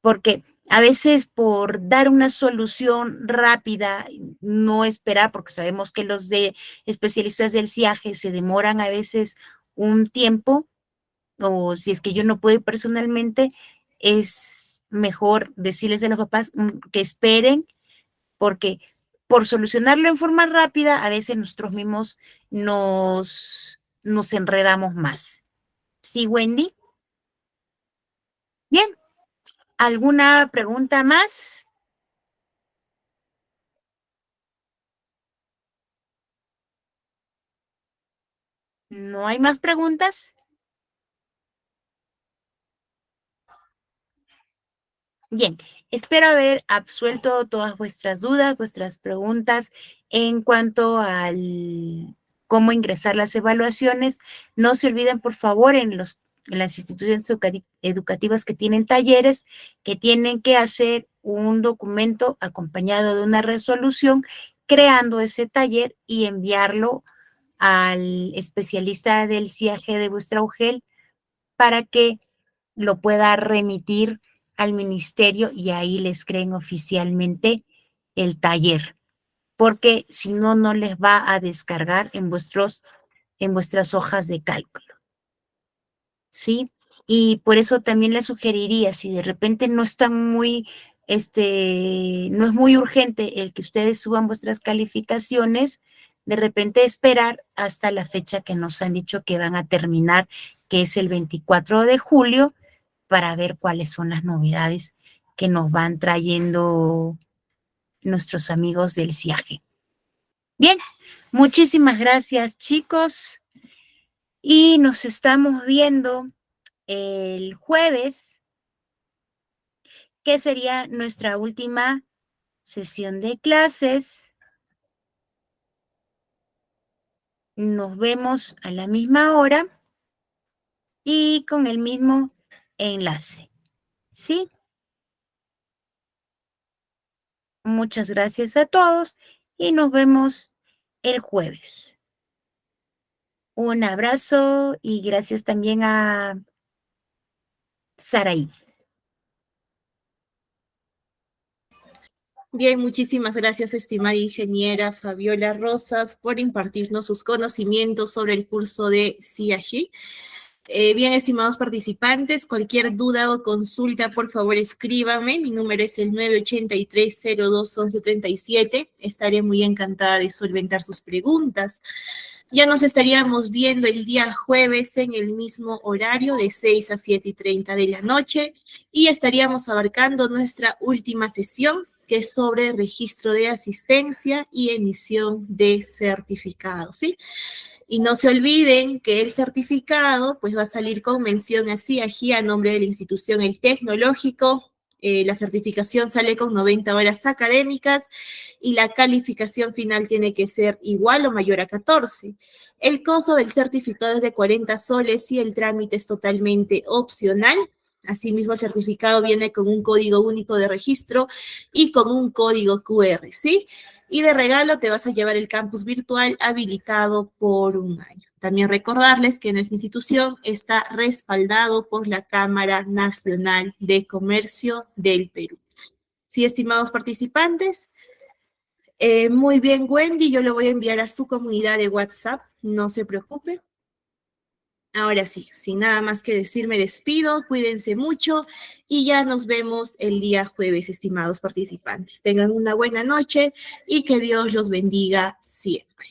Porque a veces por dar una solución rápida, no esperar, porque sabemos que los de especialistas del CIAGE se demoran a veces un tiempo, o si es que yo no puedo ir personalmente, es mejor decirles a los papás que esperen, porque por solucionarlo en forma rápida, a veces nosotros mismos nos enredamos más. ¿Sí, Wendy? Bien, ¿alguna pregunta más? ¿No hay más preguntas? Bien, espero haber absuelto todas vuestras dudas, vuestras preguntas en cuanto al cómo ingresar las evaluaciones. No se olviden, por favor, en las instituciones educativas que tienen talleres, que tienen que hacer un documento acompañado de una resolución, creando ese taller y enviarlo al especialista del CIAG de vuestra UGEL para que lo pueda remitir al ministerio y ahí les creen oficialmente el taller, porque si no, no les va a descargar en vuestras hojas de cálculo, ¿sí? Y por eso también les sugeriría, si de repente no están no es muy urgente el que ustedes suban vuestras calificaciones, de repente esperar hasta la fecha que nos han dicho que van a terminar, que es el 24 de julio, para ver cuáles son las novedades que nos van trayendo nuestros amigos del CIAGE. Bien, muchísimas gracias, chicos, y nos estamos viendo el jueves, que sería nuestra última sesión de clases. Nos vemos a la misma hora y con el mismo enlace. ¿Sí? Muchas gracias a todos y nos vemos el jueves. Un abrazo y gracias también a Saraí. Bien, muchísimas gracias, estimada ingeniera Fabiola Rosas, por impartirnos sus conocimientos sobre el curso de CIAG. Bien, estimados participantes, cualquier duda o consulta, por favor, escríbanme. Mi número es el 983-02-1137. Estaré muy encantada de solventar sus preguntas. Ya nos estaríamos viendo el día jueves en el mismo horario de 6 a 7:30 de la noche y estaríamos abarcando nuestra última sesión, que es sobre registro de asistencia y emisión de certificados, ¿sí? Y no se olviden que el certificado pues va a salir con mención así, a nombre de la institución El Tecnológico. La certificación sale con 90 horas académicas y la calificación final tiene que ser igual o mayor a 14. El costo del certificado es de 40 soles y el trámite es totalmente opcional. Asimismo, el certificado viene con un código único de registro y con un código QR, ¿sí? Y de regalo te vas a llevar el campus virtual habilitado por un año. También recordarles que nuestra institución está respaldado por la Cámara Nacional de Comercio del Perú. Sí, estimados participantes, muy bien, Wendy, yo lo voy a enviar a su comunidad de WhatsApp, no se preocupe. Ahora sí, sin nada más que decir, me despido, cuídense mucho y ya nos vemos el día jueves, estimados participantes. Tengan una buena noche y que Dios los bendiga siempre.